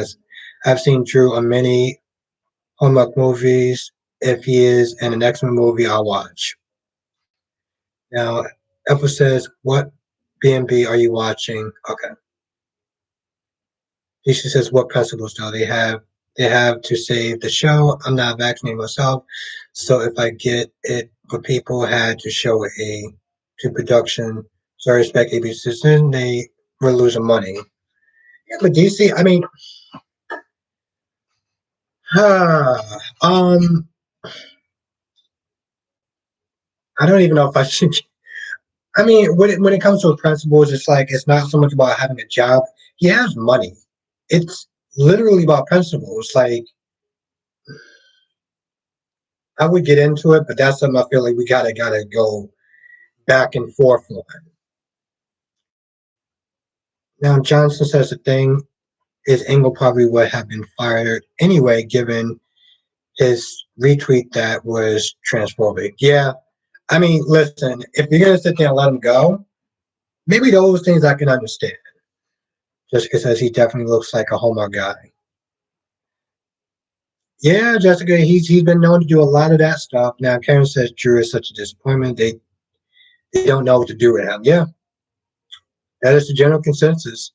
I've seen Drew on many Hallmark movies. If he is in an X-Men movie, I'll watch. Now, Ethel says, what B&B are you watching? Okay. Lisa says, what principles do they have? They have to save the show. I'm not vaccinated myself, so if I get it, but people had to show a to production, so I respect ABC decision. They were losing money. Yeah, but DC, I mean, um, I don't even know if I should. I mean, when it comes to principles, it's like it's not so much about having a job. He has money. It's literally about principles. Like I would get into it, but that's something I feel like we gotta go back and forth on. Now Johnson says the thing is Engel probably would have been fired anyway, given his retweet that was transphobic. Yeah, I mean, listen, if you're gonna sit there and let him go, maybe those things I can understand. Jessica says he definitely looks like a Homer guy. Yeah, Jessica, he's been known to do a lot of that stuff. Now Karen says Drew is such a disappointment. They don't know what to do with him. Yeah, that is the general consensus.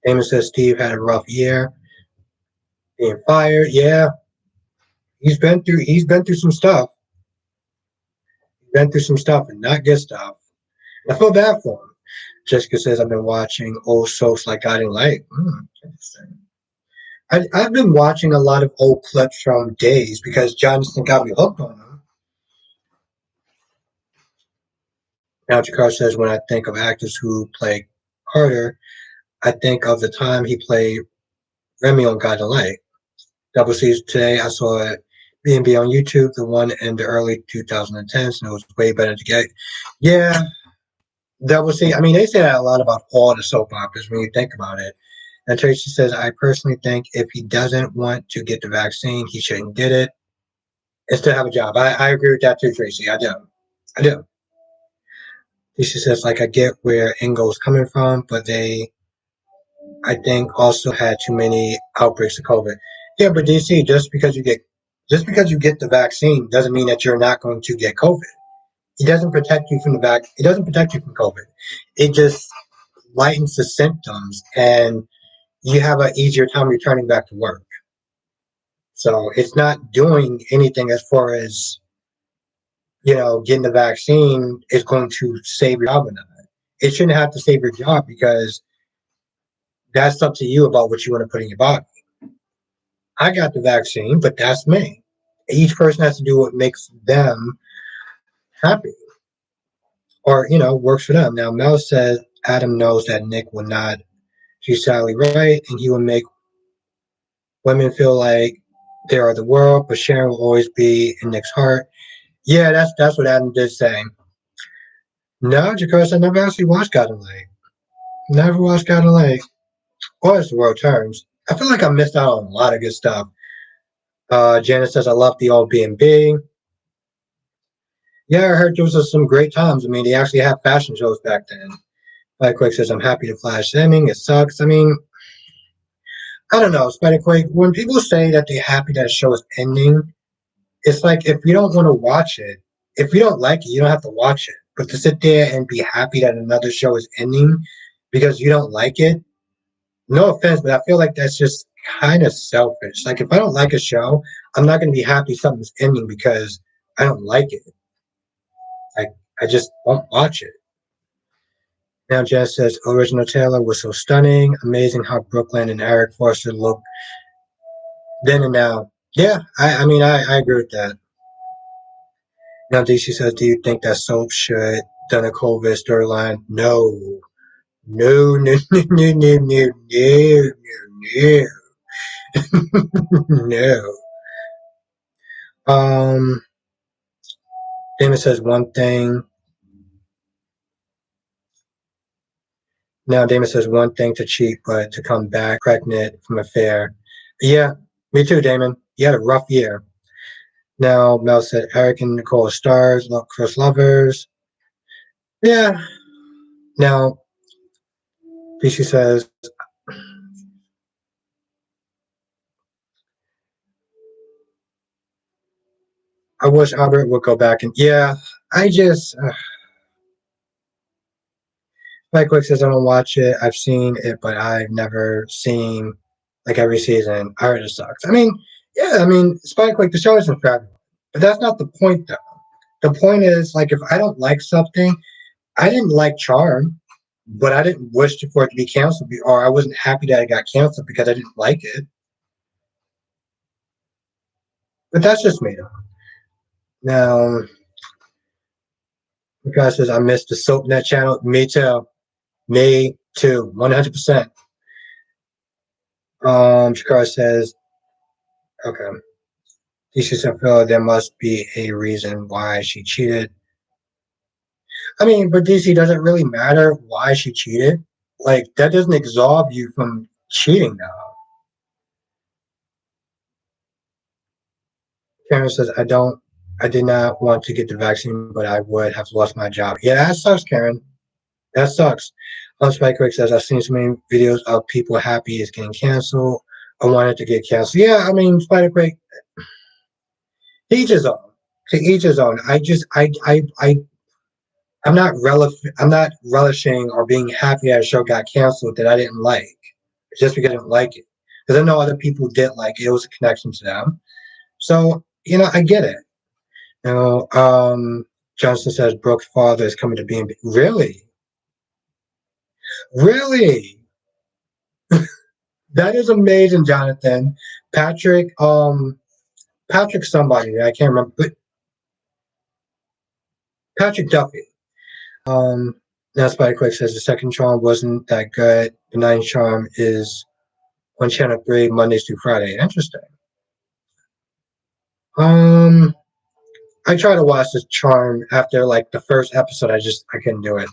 Damon says Steve had a rough year, being fired. Yeah, he's been through some stuff. He's been through some stuff and not good stuff. I feel bad for him. Jessica says I've been watching old soaps like Guiding Light. Interesting. I've been watching a lot of old clips from Days because Jonathan got me hooked on them. Now Jakar says when I think of actors who play Carter, I think of the time he played Remy on Guiding Light. Double C's today. I saw it B&B on YouTube, the one in the early 2010s, and it was way better to get. Yeah, Double C. I mean, they say that a lot about all the soap operas when you think about it. And Tracy says, I personally think if he doesn't want to get the vaccine, he shouldn't get it. And still have a job. I agree with that too, Tracy. I do. I do. Tracy says, like, I get where Ingo's coming from, but they, I think, also had too many outbreaks of COVID. Yeah, but DC, just because you get the vaccine doesn't mean that you're not going to get COVID. It doesn't protect you from the vac. It doesn't protect you from COVID. It just lightens the symptoms, and you have an easier time returning back to work. So it's not doing anything as far as getting the vaccine is going to save your job or not. It shouldn't have to save your job because that's up to you about what you want to put in your body. I got the vaccine, but that's me. Each person has to do what makes them happy or, works for them. Now, Mel says Adam knows that Nick will not. She's sadly right, and he will make women feel like they are the world, but Sharon will always be in Nick's heart. Yeah, that's what Adam did say. No, Jakarta, I never actually watched God and Lake. Never watched God and Lake. Or as the world turns. I feel like I missed out on a lot of good stuff. Janice says, I love the old B&B. Yeah, I heard there was some great times. I mean, they actually had fashion shows back then. Like Quick says, I'm happy to Flash ending. It sucks. I mean, I don't know, Spider-Quake. When people say that they're happy that a show is ending, it's like if you don't want to watch it, if you don't like it, you don't have to watch it. But to sit there and be happy that another show is ending because you don't like it, no offense, but I feel like that's just kind of selfish. Like if I don't like a show, I'm not going to be happy something's ending because I don't like it. Like I just won't watch it. Now Jess says original Taylor was so stunning, amazing how Brooklyn and Eric Foster look then and now. Yeah, I agree with that. Now DC says, do you think that soap should done a COVID storyline? No. No, no, no, no, no, no, no, no, no. Um, Damon says one thing. Now Damon says one thing to cheat, but to come back pregnant from affair. Yeah, Me too, Damon. You had a rough year. Now, Mel said Eric and Nicole are stars, not Chris lovers. Yeah. Now, DC says, I wish Albert would go back and, yeah, I just, Mike Quick says, I don't watch it. I've seen it, but I've never seen like every season. I heard it sucks. I mean, yeah, I mean, Spike, like the show isn't for everyone, but that's not the point, though. The point is, like, if I don't like something, I didn't like Charm, but I didn't wish for it to be canceled, or I wasn't happy that it got canceled because I didn't like it. But that's just me. Now, the guy says, I missed the SoapNet channel. Me too. Me too. 100%. Shakara says, okay. Tisha said, feel there must be a reason why she cheated. I mean, but DC doesn't really matter why she cheated. Like, that doesn't absolve you from cheating now. Karen says, I did not want to get the vaccine, but I would have lost my job. Yeah, that sucks, Karen. That sucks. Spike Rick says, I've seen so many videos of people happy it's getting canceled. I wanted to get canceled. Yeah, I mean, Spider Break, each his own. To each his own. I'm not relishing or being happy that a show got canceled that I didn't like just because I didn't like it. Because I know other people did like it. It was a connection to them. So, I get it. You know, Johnson says Brooke's father is coming to B&B. Really? Really? That is amazing, Jonathan. Patrick, Patrick somebody, I can't remember, but Patrick Duffy. Um, now Spike Quick says the second charm wasn't that good. The ninth charm is on Channel 3 Mondays through Friday. Interesting. Um, I tried to watch this charm after like the first episode. I couldn't do it.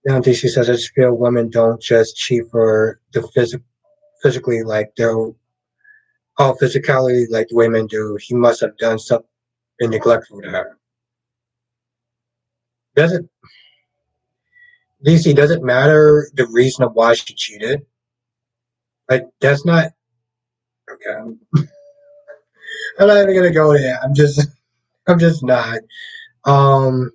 Now DC says I just feel women don't just cheat for the physically like their physicality like the way men do. He must have done something neglectful to her. Doesn't DC doesn't matter the reason of why she cheated. Like that's not okay. I'm not even gonna go there. I'm just not. Um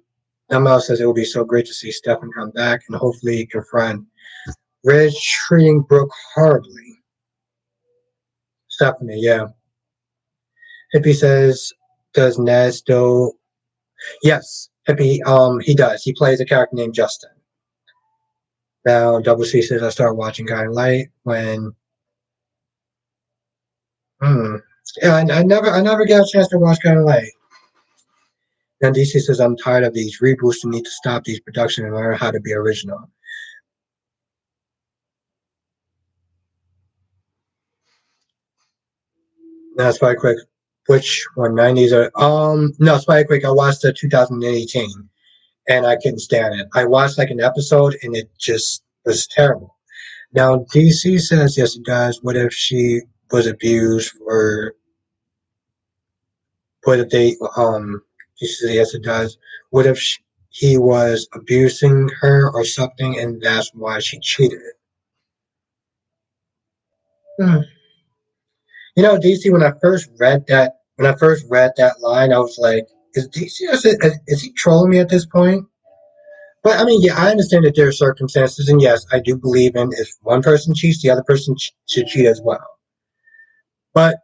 Mel says it will be so great to see Stefan come back and hopefully confront Reg treating Brooke horribly. Stephanie, yeah. Hippie says, does Ned still yes, Hippie, he does. He plays a character named Justin. Now Double C says I started watching Guiding Light when hmm. Yeah, I never got a chance to watch Guiding Light. And DC says I'm tired of these reboots and need to stop these productions and learn how to be original. Now Spy Quick. Which one? 90s or no, Spy Quick, I watched the 2018 and I couldn't stand it. I watched like an episode and it just was terrible. Now DC says yes it does. What if she was abused or what if they DC says yes it does. What if he was abusing her or something and that's why she cheated? Hmm. DC, when I first read that line, I was like, is DC, is he trolling me at this point? But I mean, yeah, I understand that there are circumstances, and yes, I do believe in if one person cheats, the other person should cheat as well. But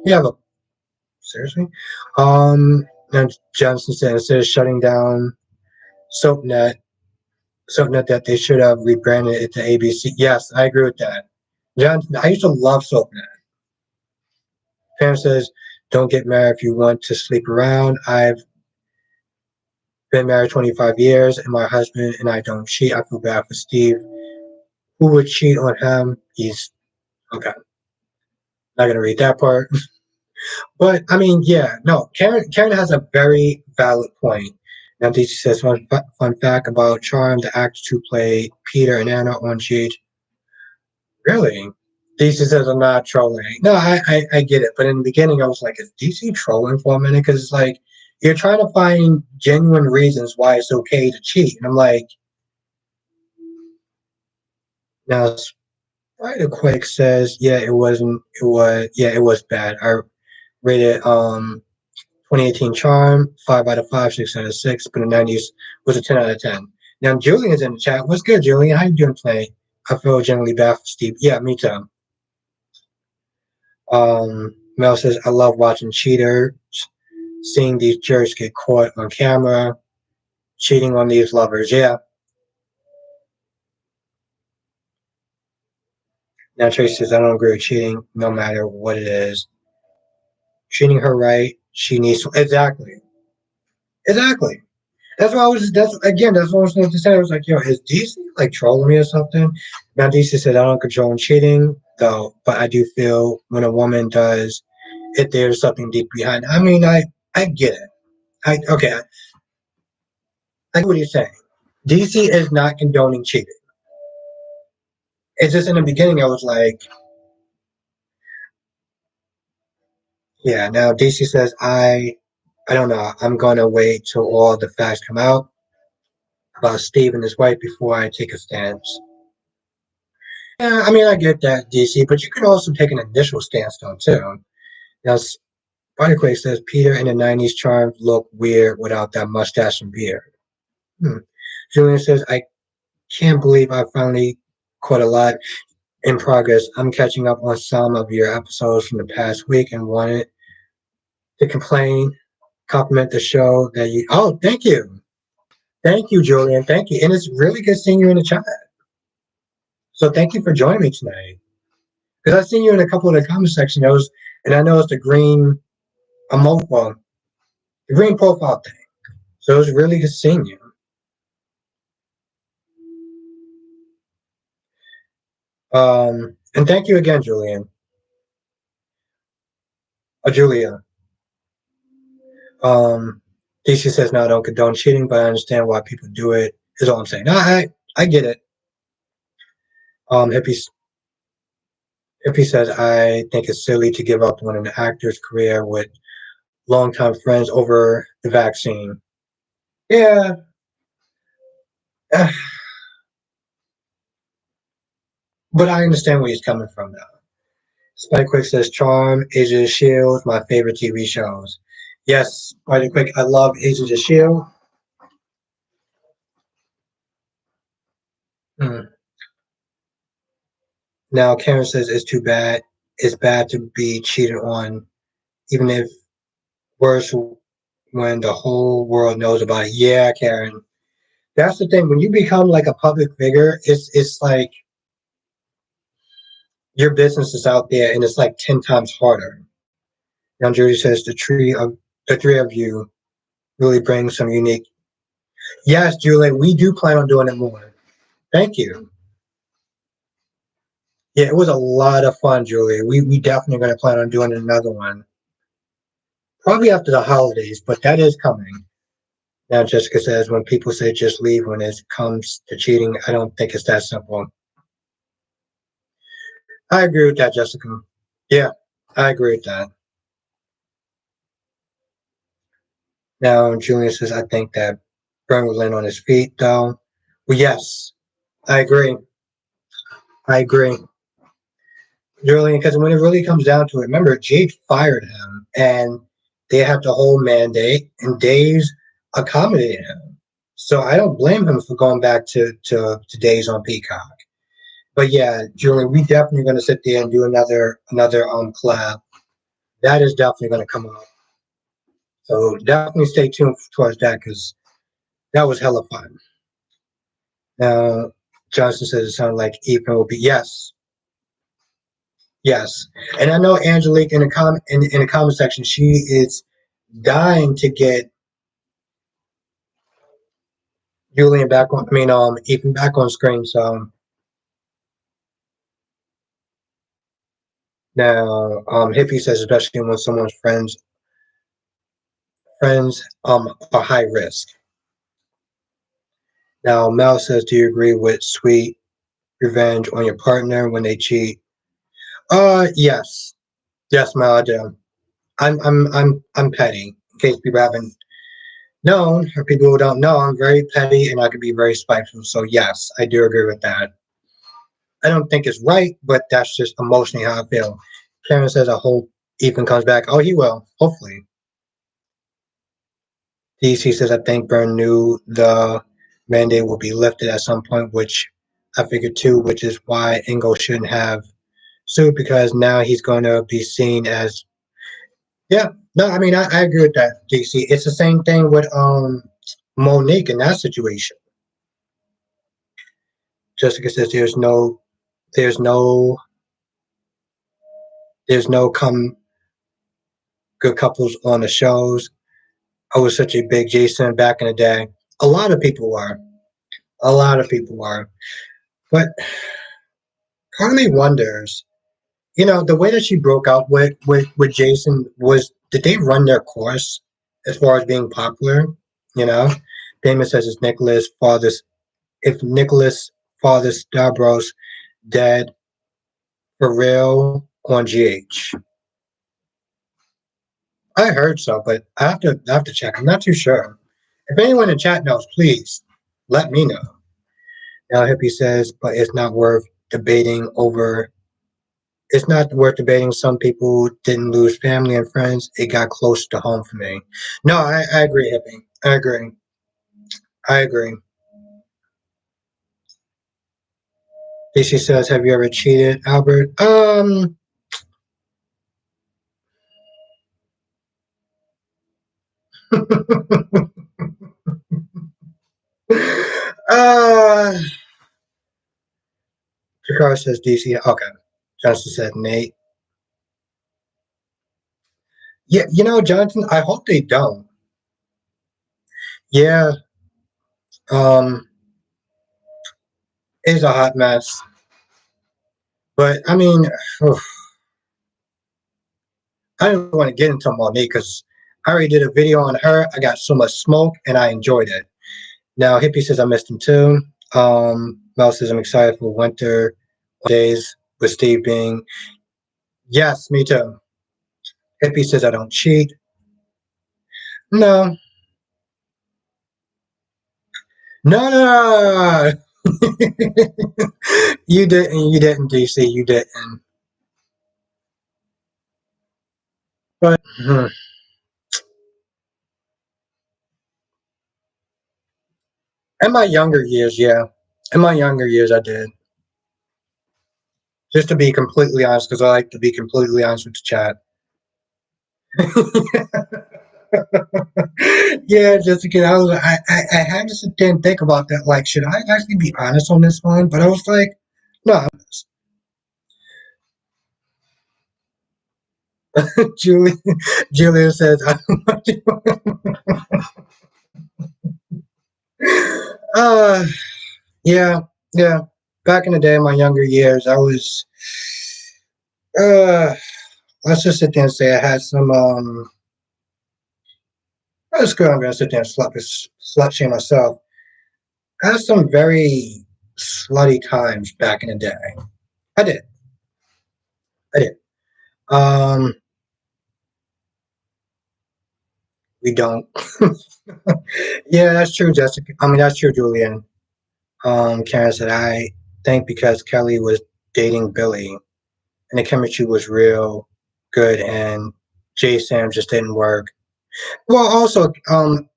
yeah, look, seriously, and Johnson said instead of shutting down SoapNet, SoapNet that they should have rebranded it to ABC. Yes, I agree with that. Johnson, I used to love SoapNet. Pam says, "Don't get married if you want to sleep around." I've been married 25 years, and my husband and I don't cheat. I feel bad for Steve. Who would cheat on him? He's okay. Not gonna read that part. But I mean, yeah, no. Karen has a very valid point. Now, she says fun fact about Charm: the actors who play Peter and Anna on GH. Really? DC says I'm not trolling. No, I get it. But in the beginning, I was like, is DC trolling for a minute? Because it's like you're trying to find genuine reasons why it's okay to cheat. And I'm like, now Spider Quake says, yeah, it wasn't. It was, yeah, it was bad. I rated 2018 Charm 5 out of 5, 6 out of 6. But the 90s was a 10 out of 10. Now Julian's in the chat. What's good, Julian? How you doing tonight? I feel generally bad for Steve. Yeah, me too. Mel says, I love watching cheaters, seeing these jerks get caught on camera, cheating on these lovers. Yeah. Now Tracy says, I don't agree with cheating, no matter what it is. Treating her right, she needs to. Exactly. Exactly. That's what I was. That's again. That's what I was going to say. I was like, "Yo, is DC like trolling me or something?" Now DC said, "I don't condone cheating, though, but I do feel when a woman does, if there's something deep behind. I mean, I get it. I okay. I get what you're saying. DC is not condoning cheating. It's just in the beginning, I was like, yeah. Now DC says, I don't know. I'm gonna wait till all the facts come out about Steve and his wife before I take a stance. Yeah, I mean, I get that, DC, but you can also take an initial stance, though, too. Now, Spider-Quake says Peter in the 90s charm looked weird without that mustache and beard. Hmm. Julian says, I can't believe I finally caught a live in progress. I'm catching up on some of your episodes from the past week and wanted to compliment the show that you. Oh, thank you. Thank you, Julian. Thank you. And it's really good seeing you in the chat. So thank you for joining me tonight. Because I've seen you in a couple of the comment section. And I know it's the green well, the green profile thing. So it was really good seeing you. And thank you again, Julian. Julia. Um, DC says, no, I don't condone cheating, but I understand why people do it, is all I'm saying. No, I get it. Um, Hippie, Hippie says, I think it's silly to give up on an actor's career with longtime friends over the vaccine. Yeah. But I understand where he's coming from now. Spike Quick says Charm, Agents of Shield, my favorite TV shows. Yes, Spike Quick, I love Agents of Shield. Hmm. Now Karen says it's too bad. It's bad to be cheated on, even if worse when the whole world knows about it. Yeah, Karen. That's the thing. When you become like a public figure, it's like your business is out there and it's like 10 times harder. Now Judy says the three of you really bring some unique. Yes, Julie, we do plan on doing it more. Thank you. Yeah, it was a lot of fun, Julie. We definitely going to plan on doing another one, probably after the holidays, but that is coming. Now, Jessica says when people say just leave when it comes to cheating, I don't think it's that simple. I agree with that, Jessica. Yeah, I agree with that. Now, Julian says I think that Byrne will land on his feet, though. Well, yes, I agree. I agree. Julian, because when it really comes down to it, remember, Jade fired him, and they have the whole mandate, and Dave's accommodated him. So I don't blame him for going back to Days on Peacock. But yeah, Julian, we definitely going to sit there and do another collab. That is definitely going to come up. So definitely stay tuned towards that because that was hella fun. Now, Johnson says it sounded like Ethan will be yes, yes, and I know Angelique in the comment section she is dying to get Julian back on. I mean, Ethan back on screen. So now, Hippie says especially when someone's friends are high risk. Now, Mel says, do you agree with sweet revenge on your partner when they cheat? Yes. Yes, Mel, I do. I'm petty. In case people haven't known, or people who don't know, I'm very petty and I can be very spiteful. So yes, I do agree with that. I don't think it's right, but that's just emotionally how I feel. Karen says, I hope Ethan comes back. Oh, he will. Hopefully. DC says, I think Byrne knew the mandate will be lifted at some point, which I figured too, which is why Ingo shouldn't have sued because now he's going to be seen as, yeah. No, I mean, I agree with that, DC. It's the same thing with Monique in that situation. Jessica says, there's no, there's no come good couples on the shows. I was such a big Jason back in the day. A lot of people are. A lot of people are. But part of me wonders, the way that she broke out with Jason was did they run their course as far as being popular? You know? Damon says it's Nicholas father's if Nicholas father Stavros dead for real on GH. I heard so, but I have to check. I'm not too sure. If anyone in chat knows, please let me know. Now Hippie says, but it's not worth debating over. It's not worth debating. Some people didn't lose family and friends. It got close to home for me. No, I agree, Hippie. I agree. I agree. DC says, have you ever cheated, Albert? uh, Jakar says DC. Okay. Justin said Nate. Yeah, Jonathan, I hope they don't. Yeah, it's a hot mess. But I mean, oof, I don't want to get into Monique because I already did a video on her. I got so much smoke and I enjoyed it. Now Hippie says I missed him too. Mel says I'm excited for winter days with Steve being. Yes, me too. Hippie says I don't cheat. No, no, no. You didn't. You didn't, DC. You didn't. But in my younger years, yeah. In my younger years, I did. Just to be completely honest, because I like to be completely honest with the chat. Yeah, Jessica, I had to sit there and think about that. Like, should I actually be honest on this one? But I was like, no, I'm honest. Julie, Julia says, uh, yeah, yeah. Back in the day, in my younger years, I was, uh, let's just sit there and say I had some, that's good. I'm going to sit there and slut shame myself. I had some very slutty times back in the day. I did. I did. Um, we don't. Yeah, that's true, Jessica. I mean, that's true, Julian. Karen said, I think because Kelly was dating Billy and the chemistry was real good and Jay Sam just didn't work. Well, also, okay.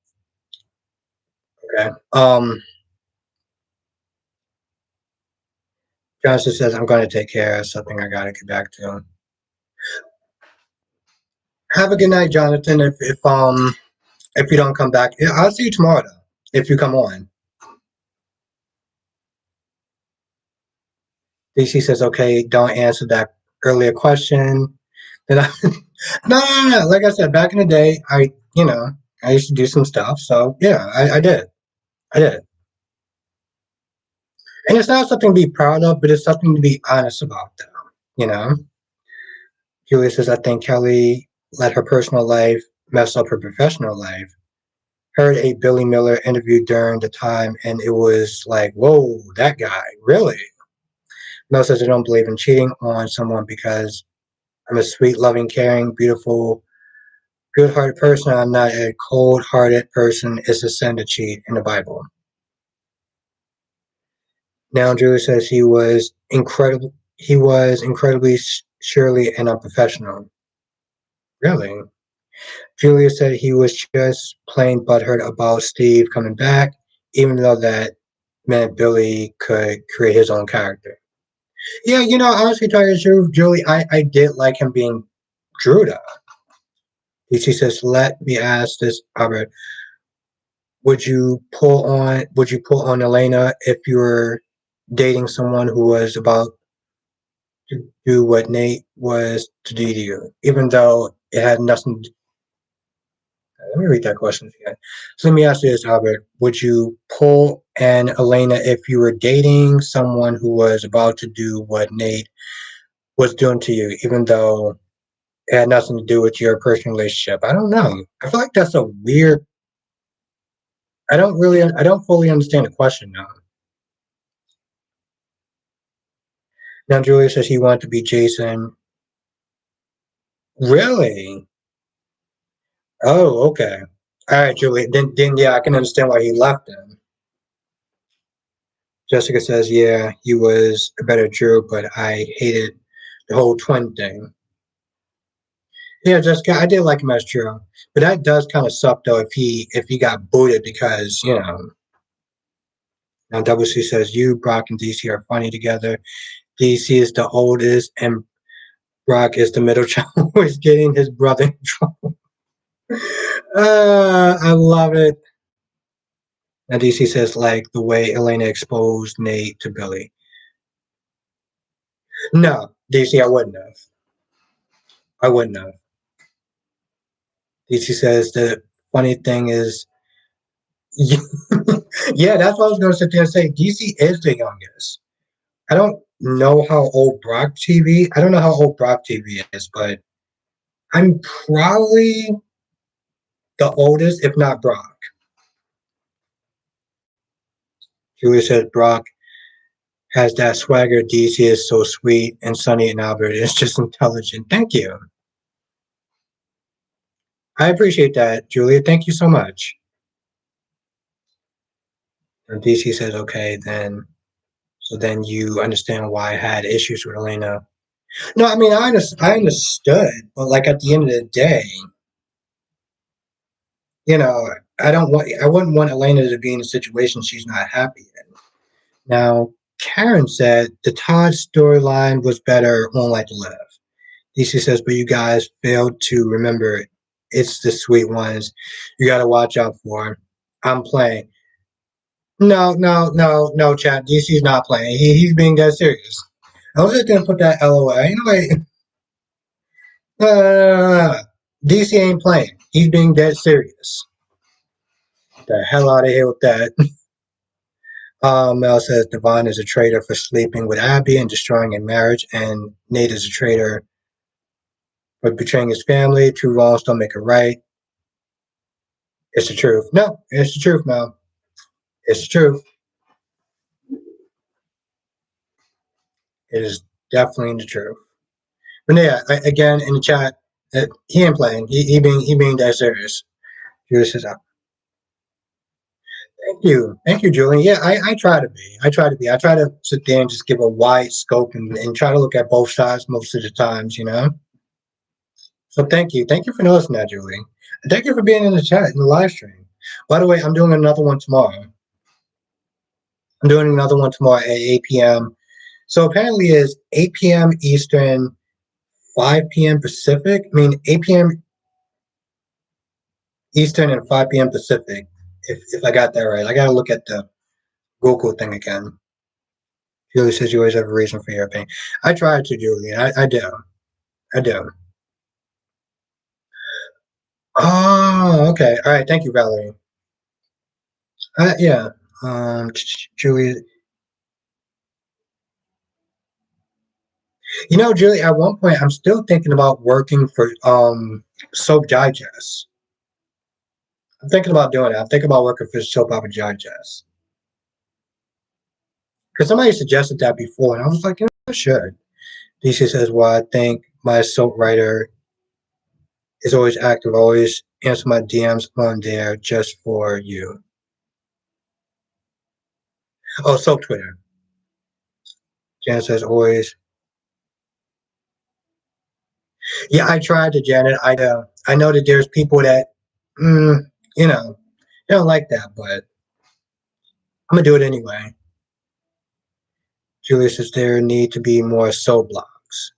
Johnson says, I'm going to take care of something I got to get back to. Have a good night, Jonathan. If you don't come back, yeah, I'll see you tomorrow, though, if you come on. DC says, okay, don't answer that earlier question. Then I, no. Like I said, back in the day, I used to do some stuff. So yeah, I did. I did. And it's not something to be proud of, but it's something to be honest about, though. You know? Julia says, I think Kelly let her personal life mess up her professional life. Heard a Billy Miller interview during the time, and it was like, whoa, that guy, really? Mel says, I don't believe in cheating on someone because I'm a sweet, loving, caring, beautiful, good-hearted person. I'm not a cold-hearted person. It's a sin to cheat in the Bible. Now, Julie says he was incredible. He was incredibly surely and unprofessional. Really? Julia said he was just plain butthurt about Steve coming back, even though that meant Billy could create his own character. Yeah, honestly, to tell you the truth, Julie, I did like him being Druda. She says, "Let me ask this, Albert. Would you pull on Elena if you were dating someone who was about to do what Nate was to do to you, even though it had nothing let me read that question again. So let me ask you this, Albert. Would you pull an Elena if you were dating someone who was about to do what Nate was doing to you, even though it had nothing to do with your personal relationship? I don't know. I feel like that's a weird. I don't fully understand the question now. Now Julia says he wanted to be Jason. Really? Oh, okay. All right, Julia. Then yeah, I can understand why he left him. Jessica says, yeah, he was a better Drew, but I hated the whole twin thing. Yeah, Jessica, I did like him as Drew, but that does kind of suck though if he got booted because now WC says you, Brock, and DC are funny together. DC is the oldest, and Brock is the middle child who is getting his brother in trouble. I love it. And DC says like the way Elena exposed Nate to Billy. No, DC, I wouldn't have. I wouldn't have. DC says the funny thing is, yeah, that's what I was going to sit there and say. DC is the youngest. I don't know how old Brock TV. I don't know how old Brock TV is, but I'm probably the oldest, if not Brock. Julia says Brock has that swagger. DC is so sweet, and Sonny and Albert is just intelligent. Thank you. I appreciate that, Julia. Thank you so much. And DC says, okay, then. So then you understand why I had issues with Elena. No, I mean I understood, but like at the end of the day, you know, I wouldn't want Elena to be in a situation she's not happy in. Now, Karen said the Todd storyline was better on Like the Left. DC says, but you guys failed to remember it's the sweet ones you gotta watch out for. I'm playing. No, no, no, no, Chad. DC's not playing. He's being dead serious. I was just gonna put that LOL. Anyway, DC ain't playing. He's being dead serious. The hell out of here with that. Mel says Devon is a traitor for sleeping with Abby and destroying a marriage, and Nate is a traitor for betraying his family. Two wrongs don't make a right. It's the truth. No, it's the truth, Mel. It's the truth. It is definitely the truth. But yeah, again in the chat, he ain't playing. He being dead serious. Judas says, thank you, Julian. Yeah, I try to be. I try to be. I try to sit there and just give a wide scope and try to look at both sides most of the times. So thank you for noticing that, Julie. And thank you for being in the chat in the live stream. By the way, I'm doing another one tomorrow. I'm doing another one tomorrow at 8 p.m. So apparently it's 8 p.m. Eastern, 5 p.m. Pacific. I mean 8 p.m. Eastern and 5 p.m. Pacific. If I got that right, I gotta look at the Google thing again. Julie says you always have a reason for your opinion. I try to, Julie. I do. I do. Oh, okay. All right. Thank you, Valerie. Yeah. Julie. Julie. At one point, I'm still thinking about working for Soap Digest. I'm thinking about doing it. I'm thinking about working for Soap Opera Digest because somebody suggested that before, and I was like, I should. DC says, well, I think my soap writer is always active, always answer my DMs on there just for you. Oh, soap Twitter. Janet says, always. Yeah, I tried to, Janet. I know that there's people that, mm, you know, they don't like that, but I'm going to do it anyway. Julia says, there need to be more soap blogs.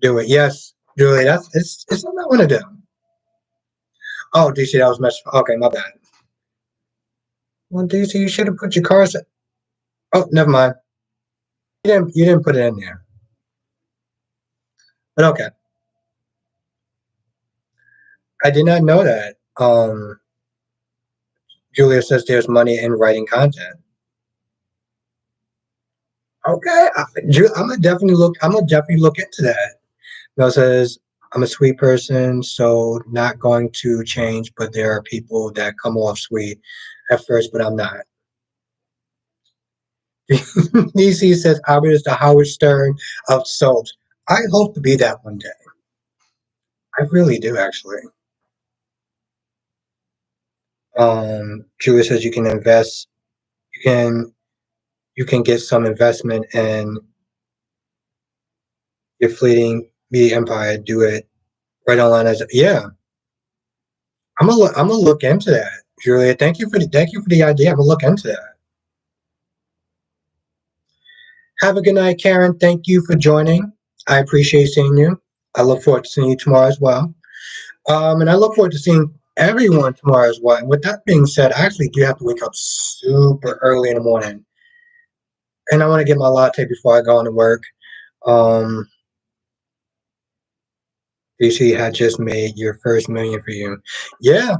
Do it. Yes, Julie, it's something I want to do. Oh, DC, that was messed. Okay, my bad. Well, DC, you should have put your cars. Oh, never mind. You didn't put it in there. But okay, I did not know that. Julia says there's money in writing content. Okay, I'm gonna definitely look. I'm gonna definitely look into that. Mel says I'm a sweet person, so not going to change. But there are people that come off sweet at first, but I'm not. DC says Albert is the Howard Stern of soaps. I hope to be that one day. I really do, actually. Julia says you can invest. You can you can get some investment in your fleeting media empire. Do it right online as yeah. I'm gonna look into that, Julia. Thank you for the idea. I'm gonna look into that. Have a good night, Karen. Thank you for joining. I appreciate seeing you. I look forward to seeing you tomorrow as well. And I look forward to seeing everyone tomorrow as well. And with that being said, I actually do have to wake up super early in the morning, and I want to get my latte before I go into work. Um, DC had just made your first million for you. Yeah,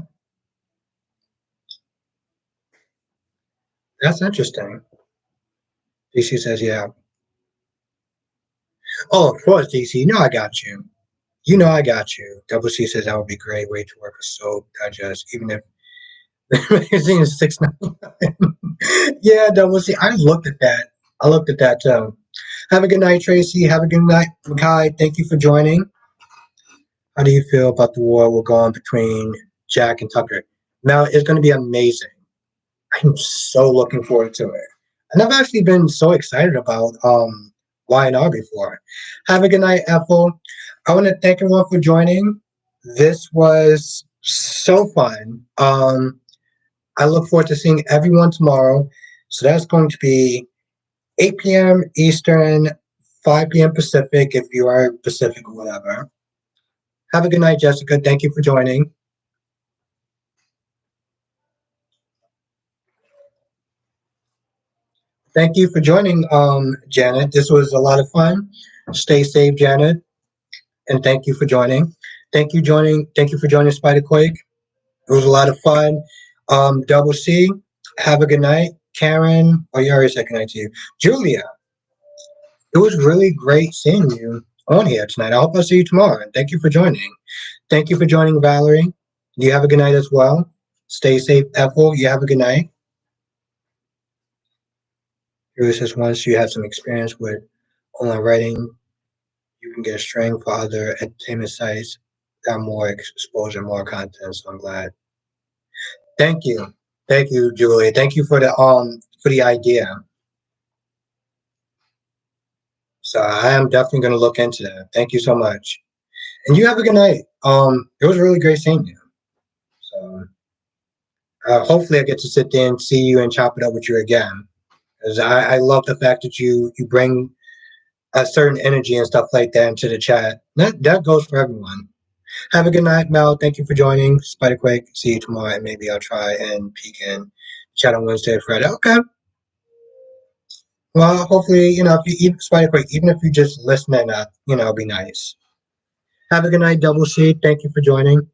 that's interesting. DC says, yeah. Oh, of course, DC. You know I got you. You know I got you. Double C says that would be a great way to work a soap digest, even if the magazine is 6.99. Yeah, Double C. I looked at that. I looked at that too. Have a good night, Tracy. Have a good night, Makai. Thank you for joining. How do you feel about the war we're going between Jack and Tucker? Now it's going to be amazing. I'm so looking forward to it. And I've actually been so excited about Y&R before. Have a good night, Ethel. I want to thank everyone for joining. This was so fun. I look forward to seeing everyone tomorrow. So that's going to be 8 p.m. Eastern, 5 p.m. Pacific, if you are Pacific or whatever. Have a good night, Jessica. Thank you for joining. Thank you for joining, Janet. This was a lot of fun. Stay safe, Janet, and thank you for joining. Thank you for joining Spider Quake. It was a lot of fun. Double C, have a good night. Karen, oh, you already said good night to you. Julia, it was really great seeing you on here tonight. I hope I see you tomorrow. And thank you for joining. Thank you for joining, Valerie. You have a good night as well. Stay safe, Ethel. You have a good night. Julia says once you have some experience with online writing, you can get a string for other entertainment sites that are more exposure, more content. So I'm glad. Thank you, Julia. Thank you for the idea. So I am definitely going to look into that. Thank you so much. And you have a good night. It was really great seeing you. So hopefully I get to sit there and see you and chop it up with you again. Because I love the fact that you bring a certain energy and stuff like that into the chat. That goes for everyone. Have a good night, Mel. Thank you for joining Spiderquake. See you tomorrow, and maybe I'll try and peek in chat on Wednesday or Friday. Okay. Well, hopefully, if you eat Spiderquake, even if you just listen and it'll be nice. Have a good night, Double C. Thank you for joining.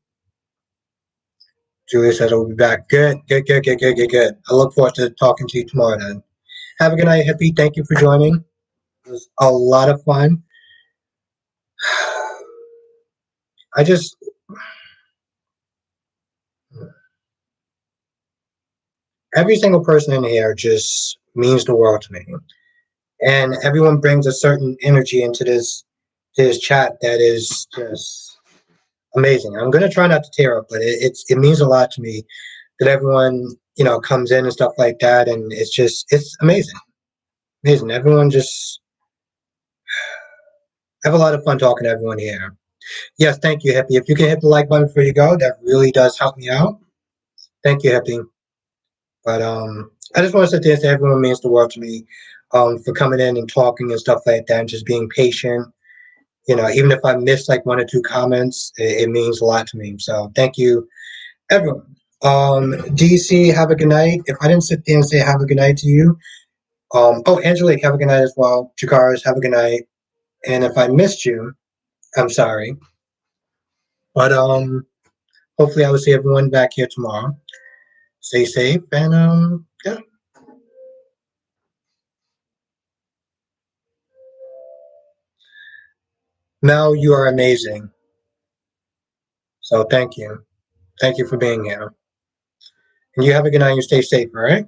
Julia said I'll be back. Good, good, good, good, good, good, good. I look forward to talking to you tomorrow then. Have a good night, Hippie. Thank you for joining. It was a lot of fun. I just every single person in here just means the world to me. and everyone brings a certain energy into this chat that is just amazing. I'm gonna try not to tear up, but it means a lot to me that everyone comes in and stuff like that, and it's amazing, amazing. Everyone just have a lot of fun talking to everyone here. Yes, thank you, Hippie. If you can hit the like button before you go, that really does help me out. Thank you, Hippie. But I just want to say thanks to everyone means the world to me, for coming in and talking and stuff like that, and just being patient. Even if I miss like one or two comments, it means a lot to me. So thank you, everyone. DC, have a good night. If I didn't sit there and say have a good night to you, oh, Angelique, have a good night as well. Jakars, have a good night. And if I missed you, I'm sorry. But hopefully I will see everyone back here tomorrow. Stay safe and yeah. Mel, you are amazing. So thank you. Thank you for being here. And you have a good night. You stay safe, all right?